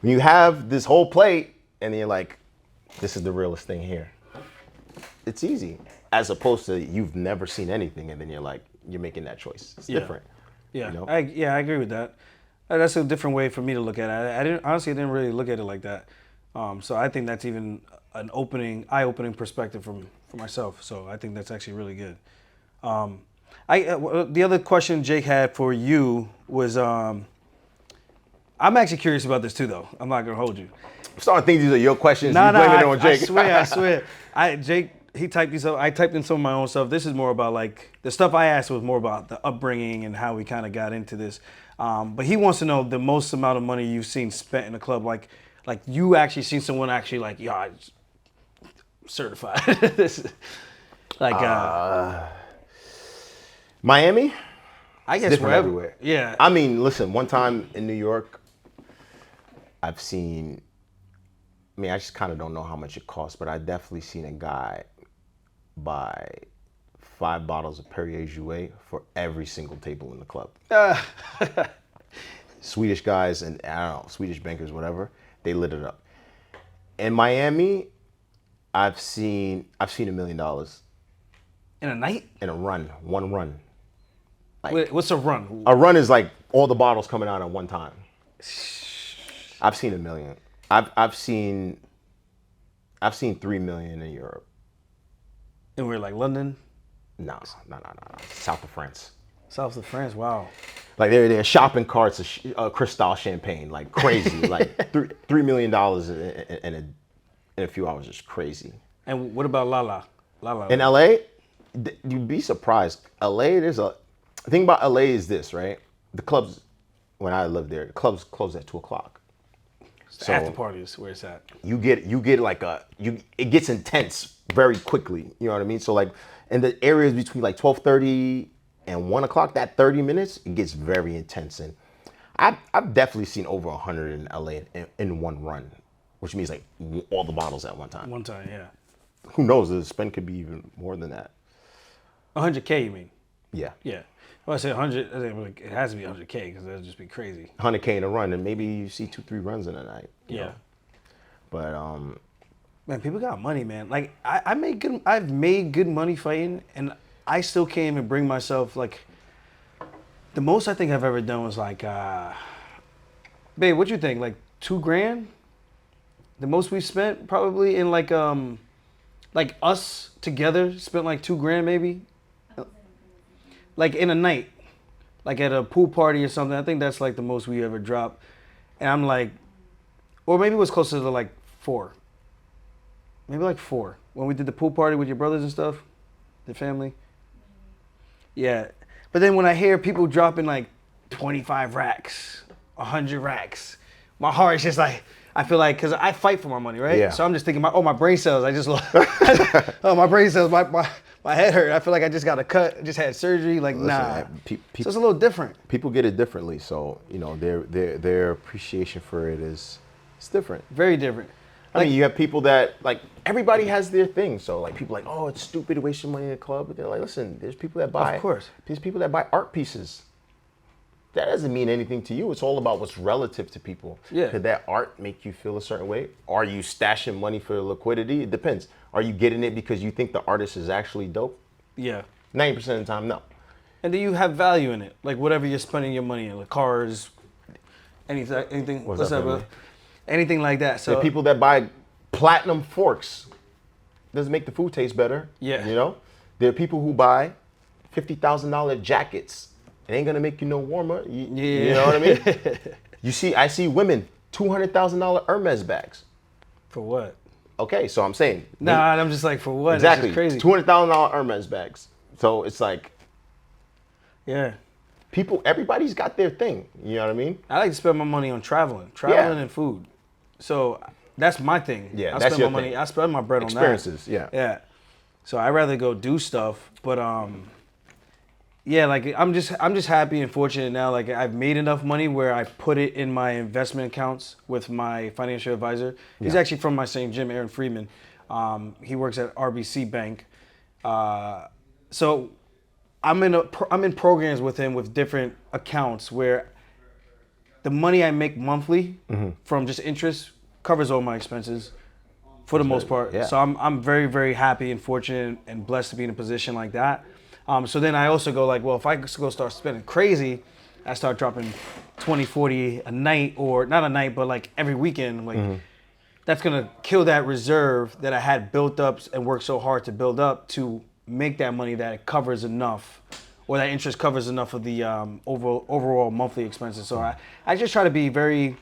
when you have this whole plate and you're like, this is the realest thing here, it's easy. As opposed to you've never seen anything and then you're making that choice. It's different. Yeah, You know? I agree with that. That's a different way for me to look at it. I didn't really look at it like that. So I think that's even an eye-opening perspective for myself. So I think that's actually really good. The other question Jake had for you was, I'm actually curious about this too, though. I'm not gonna hold you. I'm starting to think these are your questions. No, You blame it on I Jake. swear. Jake, he typed these up. I typed in some of my own stuff. This is more about like the stuff I asked was more about the upbringing and how we kind of got into this. But he wants to know the most amount of money you've seen spent in a club. Like you actually seen someone actually like, yeah, I'm certified. This is like Miami? I guess Different wherever. everywhere. Yeah. I mean, listen, one time in New York, I just kind of don't know how much it costs, but I definitely seen a guy buy 5 bottles of Perrier Jouet for every single table in the club. Swedish guys and I don't know, Swedish bankers, whatever, they lit it up. In Miami, I've seen $1 million In a night? in one run. Wait, what's a run? A run is like all the bottles coming out at one time. I've seen $1 million. I've seen 3 million in Europe. And we're like London, No. South of France. south of France. Wow. Like they're shopping carts of Cristal champagne, like crazy. Like $3 million in a few hours is crazy. And what about Lala? Lala. In LA, you'd be surprised. LA, the thing about LA is this, right? The clubs, when I lived there, the clubs close at 2:00. So after parties, where it's at. You get like it gets intense very quickly. You know what I mean? So like in the areas between like 12:30 and 1:00, that 30 minutes, it gets very intense. And I've definitely seen over 100 in LA in one run, which means like all the bottles at one time. One time, yeah. Who knows? The spend could be even more than that. 100K, you mean? Yeah. Yeah. Well, I say 100. I think like, it has to be 100K because that'd just be crazy. 100K in a run, and maybe you see 2-3 runs in a night. You know? But man, people got money, man. Like I've made good money fighting, and I still can't even bring myself like. The most I think I've ever done was like, babe, what you think? Like $2,000? The most we spent probably in like us together spent like $2,000 maybe. Like in a night, like at a pool party or something. I think that's like the most we ever dropped. And I'm like, or maybe it was closer to like 4. Maybe like 4. When we did the pool party with your brothers and stuff, the family. Yeah. But then when I hear people dropping like 25 racks, 100 racks, my heart is just like, I feel like, because I fight for my money, right? Yeah. So I'm just thinking, my brain cells, I just lost. Oh, my brain cells, my head hurt. I feel like I just got a cut, just had surgery. Like, listen, nah. So it's a little different. People get it differently, so you know their appreciation for it it's different. Very different. I mean, you have people that like everybody has their thing. So like people like, oh, it's stupid to waste your money in a club. But they're like, listen, there's people that buy. Of course. There's people that buy art pieces. That doesn't mean anything to you. It's all about what's relative to people. Yeah. Could that art make you feel a certain way? Are you stashing money for liquidity? It depends. Are you getting it because you think the artist is actually dope? Yeah. 90% of the time, no. And do you have value in it? Like whatever you're spending your money in, like cars, anything. What's What's up, up, bro? family? Anything like that. The So people that buy platinum forks doesn't make the food taste better. Yeah. You know? There are people who buy $50,000 jackets. It ain't gonna make you no warmer. You know what I mean? I see women, $200,000 Hermes bags. For what? Okay, so I'm saying. Nah, I'm just like, for what? Exactly. That's just crazy. $200,000 Hermes bags. So it's like, Yeah. everybody's got their thing. You know what I mean? I like to spend my money on traveling and food. So that's my thing. Yeah, I that's spend your my money. thing. I spend my bread Experiences, on that. yeah. Yeah. So I'd rather go do stuff, but yeah, like I'm just happy and fortunate now. Like I've made enough money where I put it in my investment accounts with my financial advisor. He's actually from my same gym, Aaron Friedman. He works at RBC Bank. So I'm in programs with him with different accounts where the money I make monthly from just interest covers all my expenses for the most part. Yeah. So I'm very, very happy and fortunate and blessed to be in a position like that. So then I also go like, well, if I go start spending crazy, I start dropping 20, 40 a night, or not a night, but like every weekend. Like that's gonna kill that reserve that I had built up and worked so hard to build up to make that money that it covers enough, or that interest covers enough of the overall monthly expenses. So I just try to be very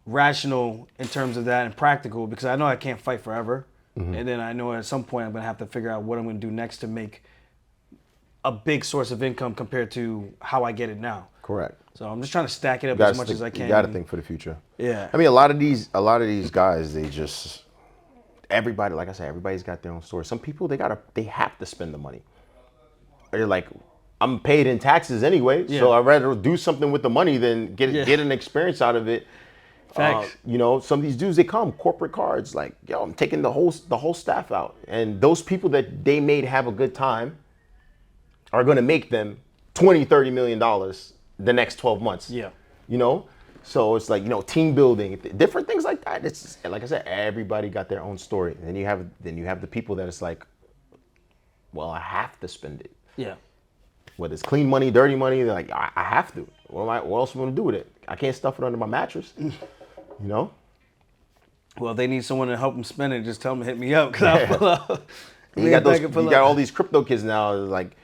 rational in terms of that and practical, because I know I can't fight forever. And then I know at some point I'm gonna have to figure out what I'm gonna do next to make a big source of income compared to how I get it now. Correct. So I'm just trying to stack it up as much as I can. You got to think for the future. Yeah. I mean, a lot of these guys, everybody, like I said, everybody's got their own story. Some people, they have to spend the money. They're like, I'm paid in taxes anyway, so I'd rather do something with the money than get an experience out of it. Facts. You know, some of these dudes, they come corporate cards, like, yo, I'm taking the whole staff out, and those people that they made have a good time are going to make them $20-30 million the next 12 months. Yeah. You know? So it's like, you know, team building, different things like that. It's like I said, everybody got their own story. And then you have the people that it's like, well, I have to spend it. Yeah. Whether it's clean money, dirty money, they're like, I have to. What else am I going to do with it? I can't stuff it under my mattress. You know? Well, if they need someone to help them spend it, just tell them to hit me up, because I'll pull up. You got all these crypto kids now, like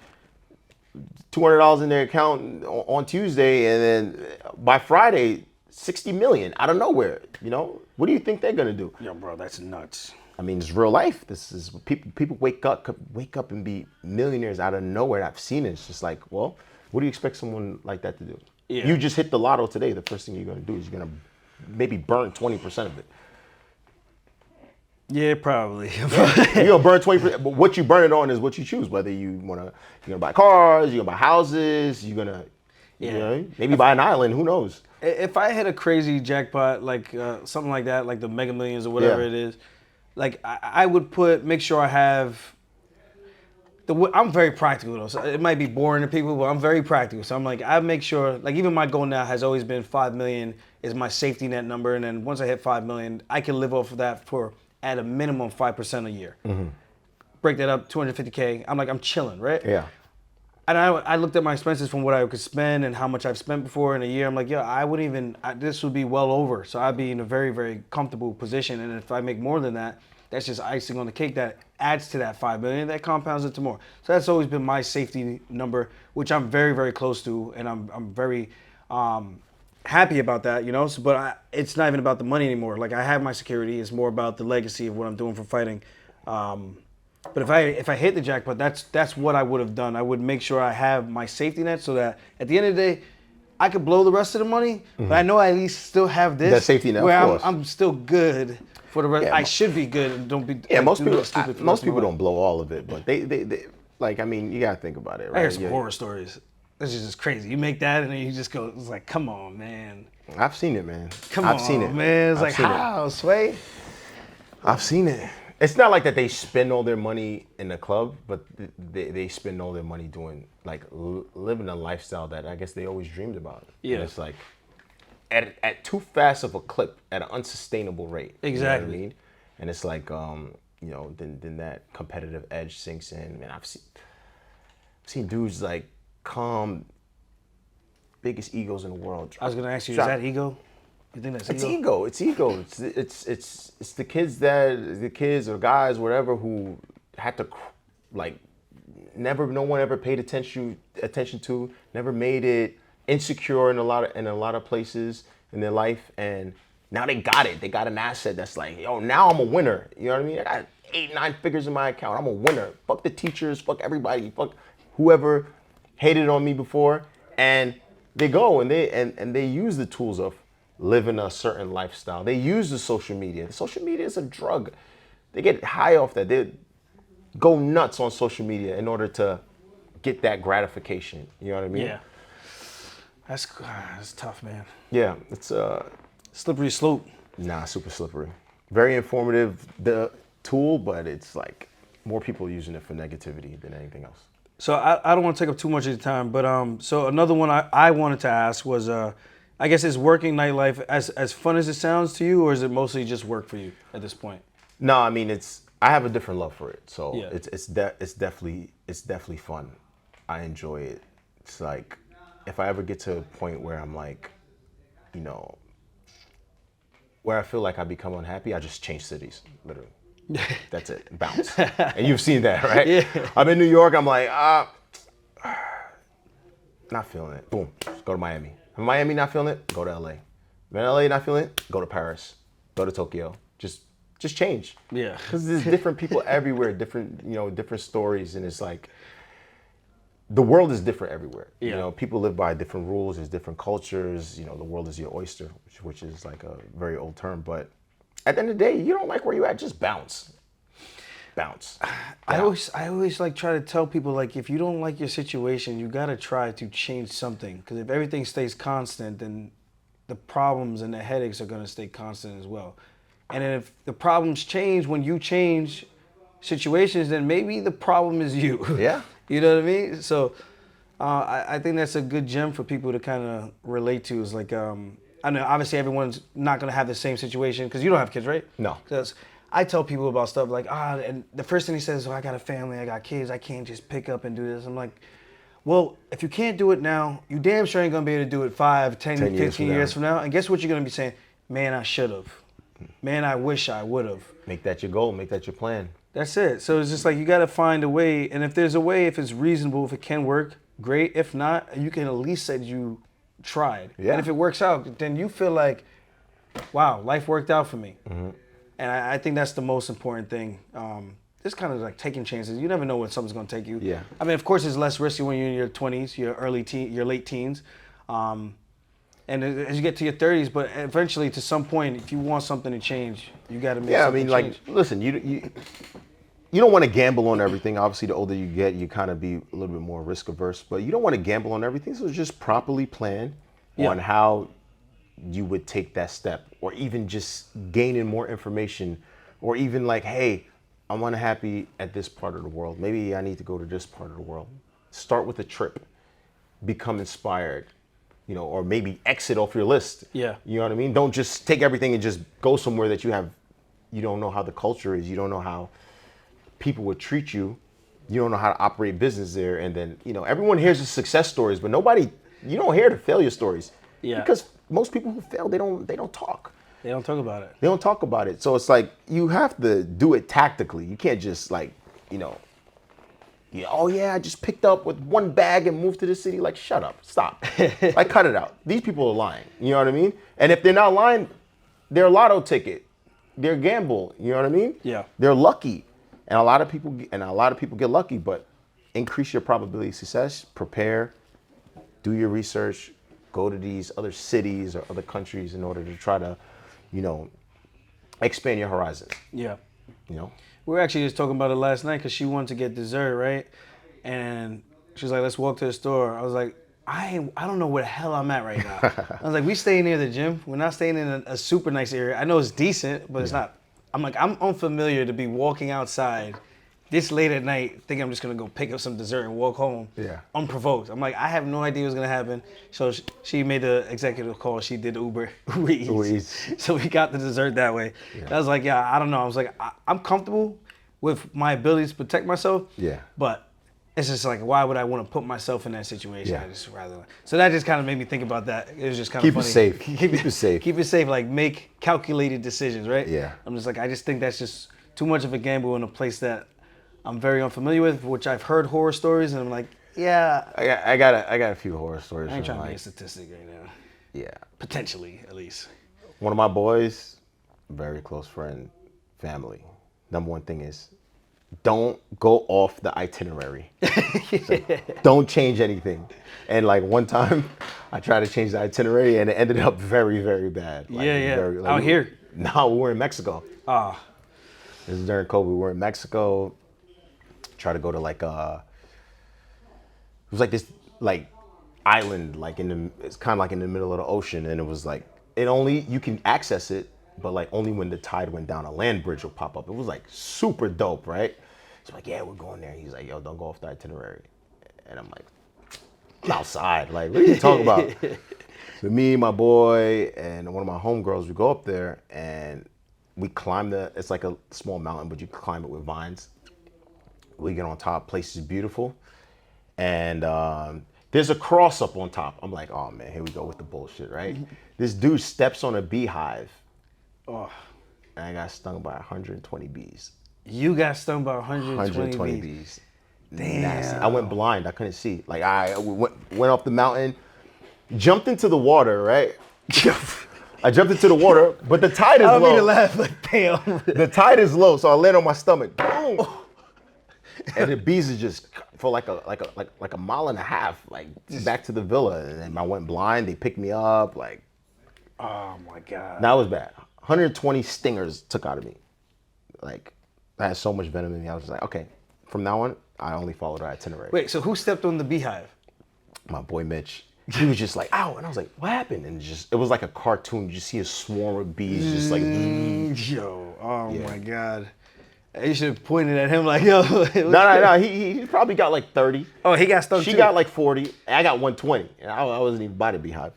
$200 in their account on Tuesday, and then by Friday, 60 million out of nowhere. You know, what do you think they're gonna do? Yo, bro, that's nuts. I mean, it's real life. This is people wake up and be millionaires out of nowhere. I've seen it. It's just like, well, what do you expect someone like that to do? Yeah. You just hit the lotto today. The first thing you're gonna do is you're gonna maybe burn 20% of it. Yeah, probably. You're gonna burn 20%, but what you burn it on is what you choose. Whether you're gonna buy cars, you're gonna buy houses, you know, maybe buy an island. Who knows? If I hit a crazy jackpot, like something like that, like the Mega Millions or whatever it is, like I would make sure I have. I'm very practical though. So it might be boring to people, but I'm very practical. So I'm like, I make sure, like even my goal now has always been 5 million is my safety net number, and then once I hit 5 million, I can live off of that for at a minimum 5% a year. Break that up, 250K. I'm chilling, right? Yeah. And I looked at my expenses from what I could spend and how much I've spent before in a year. I'm like, this would be well over. So I'd be in a very, very comfortable position. And if I make more than that, that's just icing on the cake that adds to that 5 million, that compounds it to more. So that's always been my safety number, which I'm very, very close to. And I'm very happy about that, you know. So, but it's not even about the money anymore. Like I have my security. It's more about the legacy of what I'm doing for fighting. But if I hit the jackpot, that's what I would have done. I would make sure I have my safety net so that at the end of the day, I could blow the rest of the money, but I know I at least still have this. That safety net, where of course. I'm still good for the rest. Yeah, I should be good and don't be. Yeah, like, most do people. nothing stupid for the Most rest of my people life. don't blow all of it, but they like. I mean, you gotta think about it, right? I hear some horror stories. This is just crazy. You make that and then you just go. It's like, come on, man. I've seen it, man. I've seen it, man. It's I've like, seen it. how, Sway? I've seen it. It's not like that they spend all their money in the club, but they spend all their money doing like living a lifestyle that I guess they always dreamed about. Yeah. And it's like at too fast of a clip at an unsustainable rate. Exactly. You know what I mean? And it's like then that competitive edge sinks in. Man, seen dudes like calm, biggest egos in the world. I was gonna ask you, is that ego? You think that's ego? It's ego. It's the kids or guys, whatever, who had to like no one ever paid attention to, never made it, insecure in a lot of places in their life, and now they got it. They got an asset that's like, yo, now I'm a winner. You know what I mean? I got 8-9 figures in my account. I'm a winner. Fuck the teachers, fuck everybody, fuck whoever hated on me before. And they go and they use the tools of living a certain lifestyle. They use the social media. Social media is a drug. They get high off that. They go nuts on social media in order to get that gratification. You know what I mean? Yeah. That's tough, man. Yeah, it's Slippery slope. super slippery. Very informative, the tool, but it's like more people using it for negativity than anything else. So I don't want to take up too much of your time, but so another one I wanted to ask was, I guess, is working nightlife as fun as it sounds to you, or is it mostly just work for you at this point? No, I mean I have a different love for it, so Yeah. it's definitely fun. I enjoy it. It's like if I ever get to a point where I'm like, you know, where I feel like I become unhappy, I just change cities, literally. That's it, bounce. And you've seen that, right? Yeah. I'm in New York, I'm like, not feeling it. Boom, just go to Miami. In Miami, not feeling it, go to LA. In LA, not feeling it, go to Paris, go to Tokyo. Just change. Yeah. Because there's different people everywhere, different stories, and it's like, the world is different everywhere. Yeah. You know, people live by different rules, there's different cultures, you know, the world is your oyster, which is like a very old term, but at the end of the day, you don't like where you at, just bounce. Bounce. I always like try to tell people, like, if you don't like your situation, you gotta try to change something. Because if everything stays constant, then the problems and the headaches are gonna stay constant as well. And then if the problems change when you change situations, then maybe the problem is you. Yeah. You know what I mean? So I think that's a good gem for people to kind of relate to. Is like, I know obviously everyone's not gonna have the same situation because you don't have kids, right? No. Because I tell people about stuff like, and the first thing he says, I got a family, I got kids, I can't just pick up and do this. I'm like, well, if you can't do it now, you damn sure ain't gonna be able to do it 5, 10, 15 years from now. And guess what you're gonna be saying? Man, I should have. Man, I wish I would have. Make that your goal, make that your plan. That's it. So it's just like you got to find a way. And if there's a way, if it's reasonable, if it can work, great. If not, you can at least say you tried. Yeah. And if it works out, then you feel like, wow, life worked out for me. Mm-hmm. And I think that's the most important thing. Just kind of like taking chances. You never know when something's going to take you. Yeah. I mean, of course, it's less risky when you're in your 20s, your late teens. And as you get to your 30s, but eventually, to some point, if you want something to change, you got to make something change. Like, listen, you don't want to gamble on everything. Obviously, the older you get, you kind of be a little bit more risk averse, but you don't want to gamble on everything. So just properly plan on how you would take that step, or even just gaining more information, or even like, hey, I'm unhappy at this part of the world. Maybe I need to go to this part of the world. Start with a trip, become inspired. You know, or maybe exit off your list. Yeah. You know what I mean? Don't just take everything and just go somewhere that you don't know how the culture is. You don't know how people would treat you. You don't know how to operate business there. And then, you know, everyone hears the success stories, but you don't hear the failure stories. Yeah. Because most people who fail, they don't talk. They don't talk about it. They don't talk about it. So it's like, you have to do it tactically. You can't just like, you know, I just picked up with one bag and moved to the city. Like, shut up, stop. Like, cut it out. These people are lying. You know what I mean? And if they're not lying, they're a lotto ticket. They're gamble. You know what I mean? Yeah. They're lucky, and a lot of people get lucky. But increase your probability of success. Prepare. Do your research. Go to these other cities or other countries in order to try to, you know, expand your horizons. Yeah. You know. We were actually just talking about it last night because she wanted to get dessert, right? And she's like, let's walk to the store. I was like, I don't know where the hell I'm at right now. I was like, we stay near the gym. We're not staying in a super nice area. I know it's decent, but it's not. I'm like, I'm unfamiliar to be walking outside this late at night thinking I'm just going to go pick up some dessert and walk home unprovoked. I'm like, I have no idea what's going to happen. So she made the executive call. She did Uber Eats. So we got the dessert that way. Yeah. I was like, I don't know. I was like, I'm comfortable with my ability to protect myself. Yeah. But it's just like, why would I want to put myself in that situation? Yeah. I just rather. So that just kind of made me think about that. It was just kind Keep of it funny. safe. Keep it safe. Keep it safe. Like make calculated decisions, right? Yeah. I'm just like, I just think that's just too much of a gamble in a place that I'm very unfamiliar with, which I've heard horror stories, and I'm like, yeah. I got a few horror stories. I ain't from, trying to be a like, statistic right now. yeah. Potentially, at least. One of my boys, very close friend, family. Number one thing is, don't go off the itinerary. So, don't change anything. And like one time, I tried to change the itinerary and it ended up very, very bad. Like, Yeah. very, Out here? No, we were in Mexico. Ah. This is during COVID. We were in Mexico. Tried to go to like it was like this like island, like it's kind of like in the middle of the ocean, and it was like you can access it, but like only when the tide went down, a land bridge will pop up. It was like super dope, right? So like, yeah, we're going there. He's like, yo, don't go off the itinerary, and I'm like, I'm outside. Like, what are you talking about? So me, my boy, and one of my homegirls, we go up there and we climb it's like a small mountain, but you climb it with vines. We get on top, place is beautiful. And there's a cross up on top. I'm like, oh man, here we go with the bullshit, right? This dude steps on a beehive. Oh. And I got stung by 120 bees. You got stung by 120 bees. bees. Damn. Nasty. I went blind. I couldn't see. Like I went up the mountain, jumped into the water, right? I jumped into the water, but the tide is low. I don't mean to laugh, but damn. The tide is low, so I land on my stomach. Boom. And the bees is just for like a mile and a half, like back to the villa. And then I went blind. They picked me up. Like, Oh my God. that was bad. 120 stingers took out of me. Like, I had so much venom in me. I was like, okay, from now on, I only follow the itinerary. Wait, so who stepped on the beehive? My boy Mitch, he was just like, ow. And I was like, what happened? And it was like a cartoon. You just see a swarm of bees just like, Yo, oh Yeah. my God. You should have pointed at him like, yo. no. He probably got like 30. Oh, he got stung She too. got like 40. And I got 120. And I wasn't even by the beehive.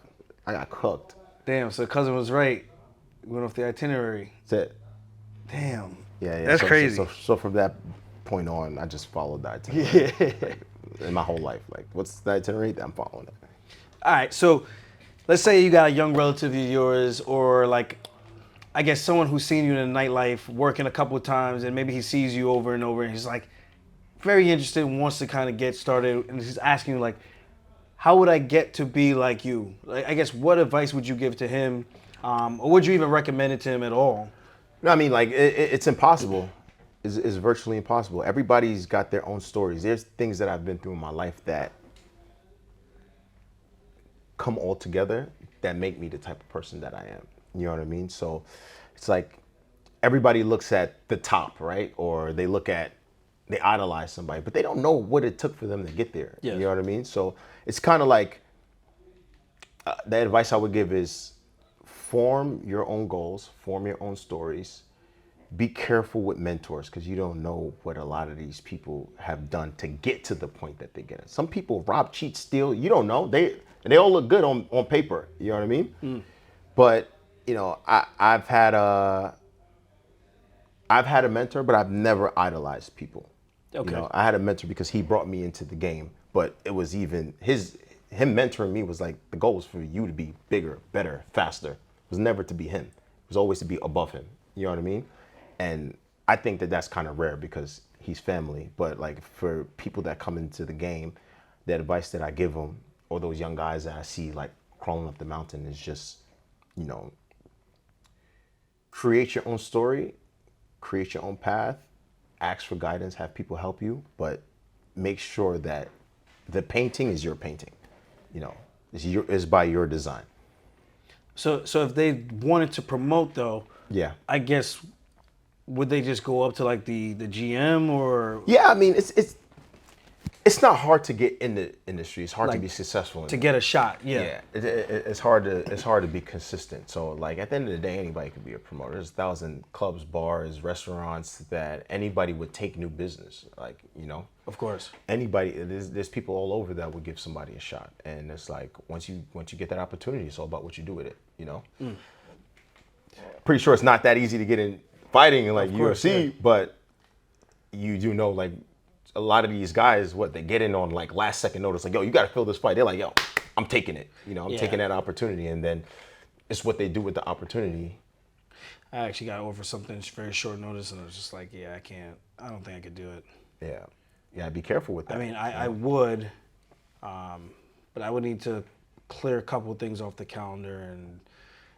I got cooked. Damn, so cousin was right. Went off the itinerary. That's it. Damn. Yeah. That's So- crazy. So from that point on, I just followed that itinerary. Yeah. Like, in my whole life. Like, what's the itinerary? I'm following it. All right, so let's say you got a young relative of yours, or like, I guess someone who's seen you in the nightlife working a couple of times, and maybe he sees you over and over, and he's like very interested and wants to kind of get started, and he's asking you like, how would I get to be like you? Like, I guess what advice would you give to him, or would you even recommend it to him at all? No, I mean, like, it's impossible. It's virtually impossible. Everybody's got their own stories. There's things that I've been through in my life that come all together that make me the type of person that I am. You know what I mean? So it's like everybody looks at the top, right? Or they idolize somebody, but they don't know what it took for them to get there. Yes. You know what I mean? So it's kind of like the advice I would give is form your own goals, form your own stories. Be careful with mentors because you don't know what a lot of these people have done to get to the point that they get at. Some people rob, cheat, steal. You don't know. They all look good on paper. You know what I mean? But you know, I've had a mentor, but I've never idolized people. Okay. You know, I had a mentor because he brought me into the game, but it was even him mentoring me was like the goal was for you to be bigger, better, faster. It was never to be him. It was always to be above him. You know what I mean? And I think that that's kind of rare because he's family. But like for people that come into the game, the advice that I give them, or those young guys that I see like crawling up the mountain, is just, you know, create your own story, create your own path, ask for guidance, have people help you, but make sure that the painting is your painting. You know, is by your design. So if they wanted to promote though, Yeah. I guess would they just go up to like the GM or Yeah, I mean, it's not hard to get in the industry. It's hard to Like, be successful in to it. get a shot? Yeah, it's hard to be consistent. So like at the end of the day, anybody could be a promoter. There's 1,000 clubs, bars, restaurants that anybody would take new business. Like, you know, Of course. anybody. There's people all over that would give somebody a shot. And it's like once you get that opportunity, it's all about what you do with it. You know. Pretty sure it's not that easy to get in fighting in like Of course, UFC, yeah. but you do know like a lot of these guys, they get in on like last second notice, like, yo, you got to fill this fight. They're like, yo, I'm taking it. I'm taking that opportunity, and then it's what they do with the opportunity. I actually got over something very short notice, and I was just like, yeah, I can't. I don't think I could do it. Yeah, be careful with that. I mean, I would, but I would need to clear a couple of things off the calendar, and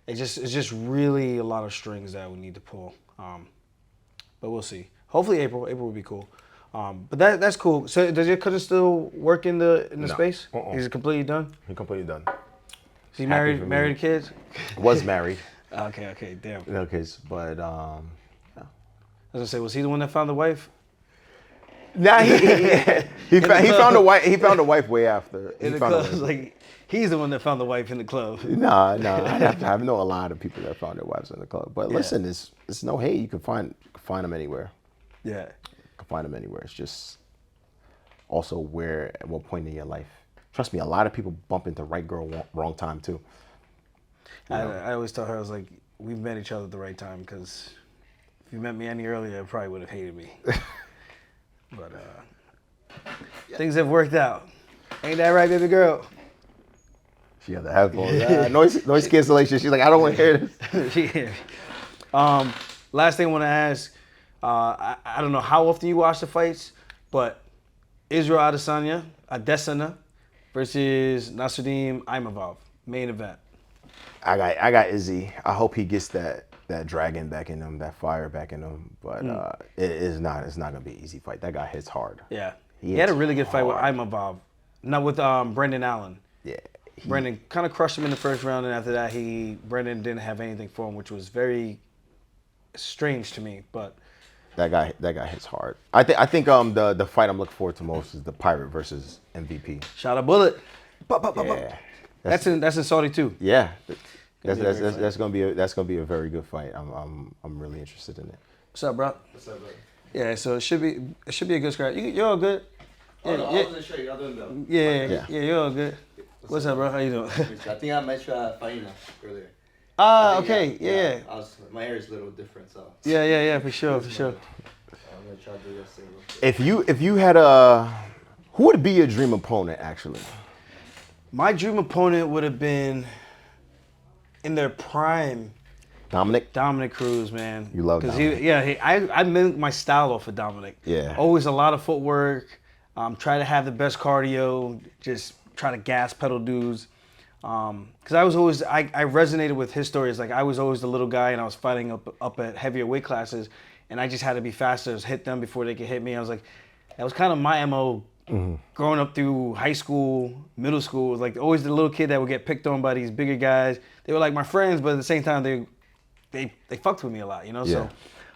it's just really a lot of strings that I would need to pull. But we'll see. Hopefully April would be cool. But that's cool. So does your cousin still work in the space? He's completely done? He's completely done. Is he married kids? Was married. Okay, damn. No kids, but I was gonna say, was he the one that found the wife? Nah, he found a wife. He found a wife way after. In the club, like he's the one that found the wife in the club. Nah. I know a lot of people that found their wives in the club. But listen, it's no hate. You can find them anywhere. Yeah, you can find them anywhere. It's just also where at what point in your life. Trust me, a lot of people bump into right girl, wrong time too. I always tell her, I was like, we met each other at the right time, because if you met me any earlier, you probably would have hated me. But things have worked out. Ain't that right, baby girl? She had the headphones. Noise cancellation. She's like, I don't want to hear this. Last thing I want to ask, I don't know how often you watch the fights, but Israel Adesanya versus Nasruddin Imavov, main event. I got Izzy. I hope he gets that dragon back in him, that fire back in him. But it's not gonna be an easy fight. That guy hits hard. Yeah, he had a really good fight with Imavov, not with Brendan Allen. Yeah, Brendan kind of crushed him in the first round, and after that, Brendan didn't have anything for him, which was very strange to me. But that guy hits hard. I think the fight I'm looking forward to most is the Pirate versus MVP. Shot a bullet. Yeah. That's in Saudi too. Yeah, that's gonna be a very good fight. I'm really interested in it. What's up, bro? What's up, bro? Yeah, so it should be a good scrap. You're all good. Oh, no, I wasn't sure. Y'all doing though. Yeah, you're all good. What's up, bro? How you doing? I think I met you at Faina earlier. Okay, yeah. My hair is a little different, so. Yeah, for sure. I'm gonna try to do this thing real quick. If you had who would be your dream opponent actually? My dream opponent would have been in their prime. Dominic Cruz, man. You love Dominic. I mimic my style off of Dominic. Yeah. Always a lot of footwork. Try to have the best cardio. Just try to gas pedal dudes. Because I was always, I resonated with his stories. Like, I was always the little guy, and I was fighting up at heavier weight classes, and I just had to be faster, hit them before they could hit me. I was like, that was kind of my MO. Growing up through high school, middle school, was like always the little kid that would get picked on by these bigger guys. They were like my friends, but at the same time, they fucked with me a lot, Yeah. So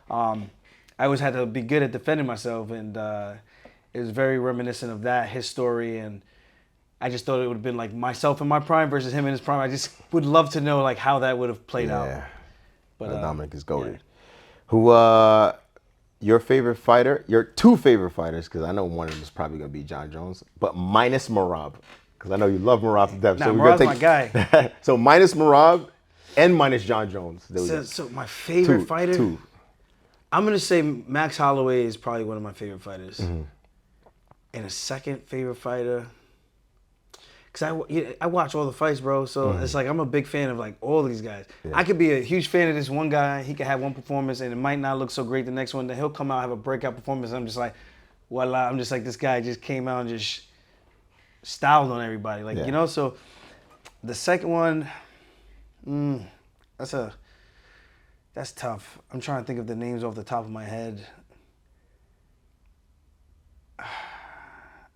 I always had to be good at defending myself, and it was very reminiscent of that, his story, and I just thought it would have been like myself in my prime versus him in his prime. I just would love to know like how that would have played out. But Dominic is goated. Yeah. Who your favorite fighter? Your two favorite fighters, because I know one of them is probably gonna be John Jones, but minus Merab, because I know you love Merab to death. Nah, so Merab's my guy. So minus Merab and minus John Jones. So my favorite fighter. Two. I'm gonna say Max Holloway is probably one of my favorite fighters. And a second favorite fighter. Cause I watch all the fights, bro. So it's like I'm a big fan of like all these guys. Yeah. I could be a huge fan of this one guy. He could have one performance and it might not look so great the next one. Then he'll come out have a breakout performance. And I'm just like, voila! I'm just like this guy just came out and just styled on everybody. Like So the second one, that's tough. I'm trying to think of the names off the top of my head. I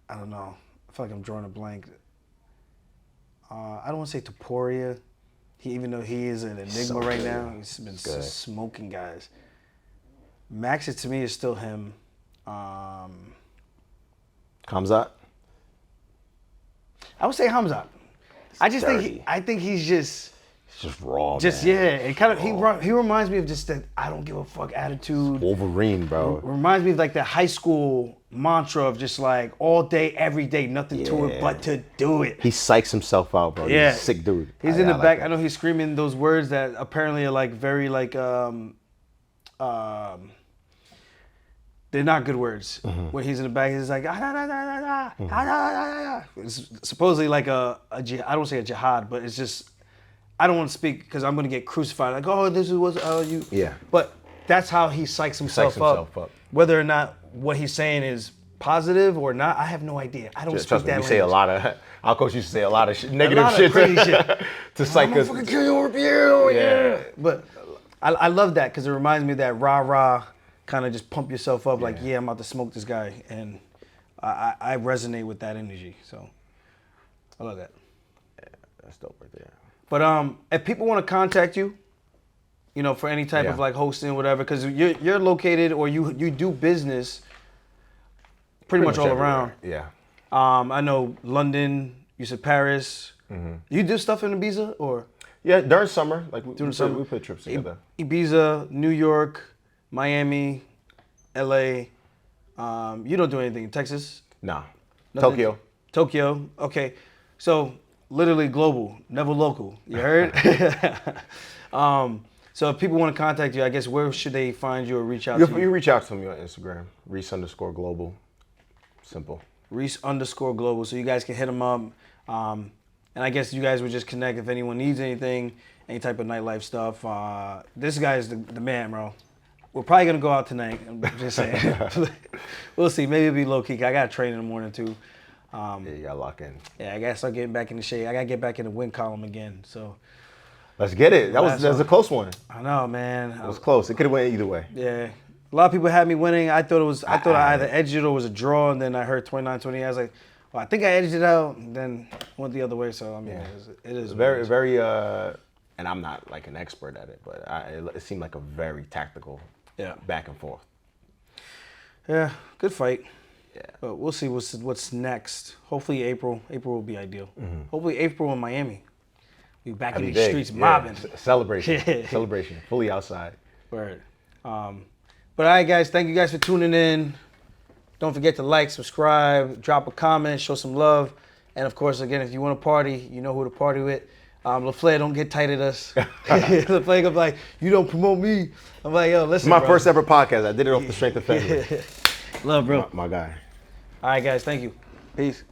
don't know. I feel like I'm drawing a blank. I don't want to say Topuria, even though he is an enigma right now. He's been smoking guys. Max, to me, is still him. Khamzat? I would say Khamzat. I think he's just raw. It kind of he reminds me of just that I don't give a fuck attitude. Wolverine, bro. Reminds me of like that high school mantra of just like all day, every day, nothing to it but to do it. He psychs himself out, bro. Yeah. He's a sick dude. He's in the back. I know he's screaming those words that apparently are like very like they're not good words. When he's in the back, he's like, it's supposedly like a jihad. I don't say a jihad, but it's just, I don't want to speak because I'm going to get crucified. Like, oh, this is what you. Yeah. But that's how he psychs himself up. Whether or not what he's saying is positive or not, I have no idea. I don't speak Trust me, that we language. say a lot of, our coach used to say a lot of negative shit crazy shit. to psych us. I'm gonna kill you over you. Yeah. But I love that because it reminds me of that rah-rah kind of just pump yourself up like, yeah, I'm about to smoke this guy. And I resonate with that energy. So I love that. Yeah, that's dope right there. But if people want to contact you, you know, for any type of like hosting, whatever, because you're located or you do business pretty much all everywhere. around. Yeah. I know London, you said Paris. You do stuff in Ibiza or? Yeah, during summer, like During summer. we put trips together. Ibiza, New York, Miami, LA. You don't do anything in Texas? Nah. Nothing? Tokyo. Okay. So literally global, never local. You heard? So if people want to contact you, I guess where should they find you or reach out to you? You reach out to me on Instagram, Reese_Global. Simple. Reese_Global. So you guys can hit him up. And I guess you guys would just connect if anyone needs anything, any type of nightlife stuff. This guy's the man, bro. We're probably going to go out tonight. I'm just saying. We'll see. Maybe it'll be low-key. I got to train in the morning, too. Yeah, you got to lock in. Yeah, I got to start getting back in the shade. I got to get back in the win column again. So Let's get it. That was a close one. I know, man. It was close. It could have went either way. Yeah. A lot of people had me winning. I thought I either edged it or it was a draw, and then I heard 29-28. I was like, well, I think I edged it out, and then went the other way. So, I mean, it is Very, very, and I'm not like an expert at it, but it seemed like a very tactical back and forth. Yeah, good fight. Yeah. But we'll see what's next. Hopefully April. April will be ideal. Hopefully April in Miami. We back in the streets mobbing. Celebration. Celebration. Fully outside. Word. But all right, guys. Thank you guys for tuning in. Don't forget to like, subscribe, drop a comment, show some love. And, of course, again, if you want to party, you know who to party with. LaFleur, don't get tight at us. LaFleur gonna be like, you don't promote me. I'm like, yo, listen, My bro. first ever podcast. I did it off the strength of family. Love, bro. My guy. All right, guys. Thank you. Peace.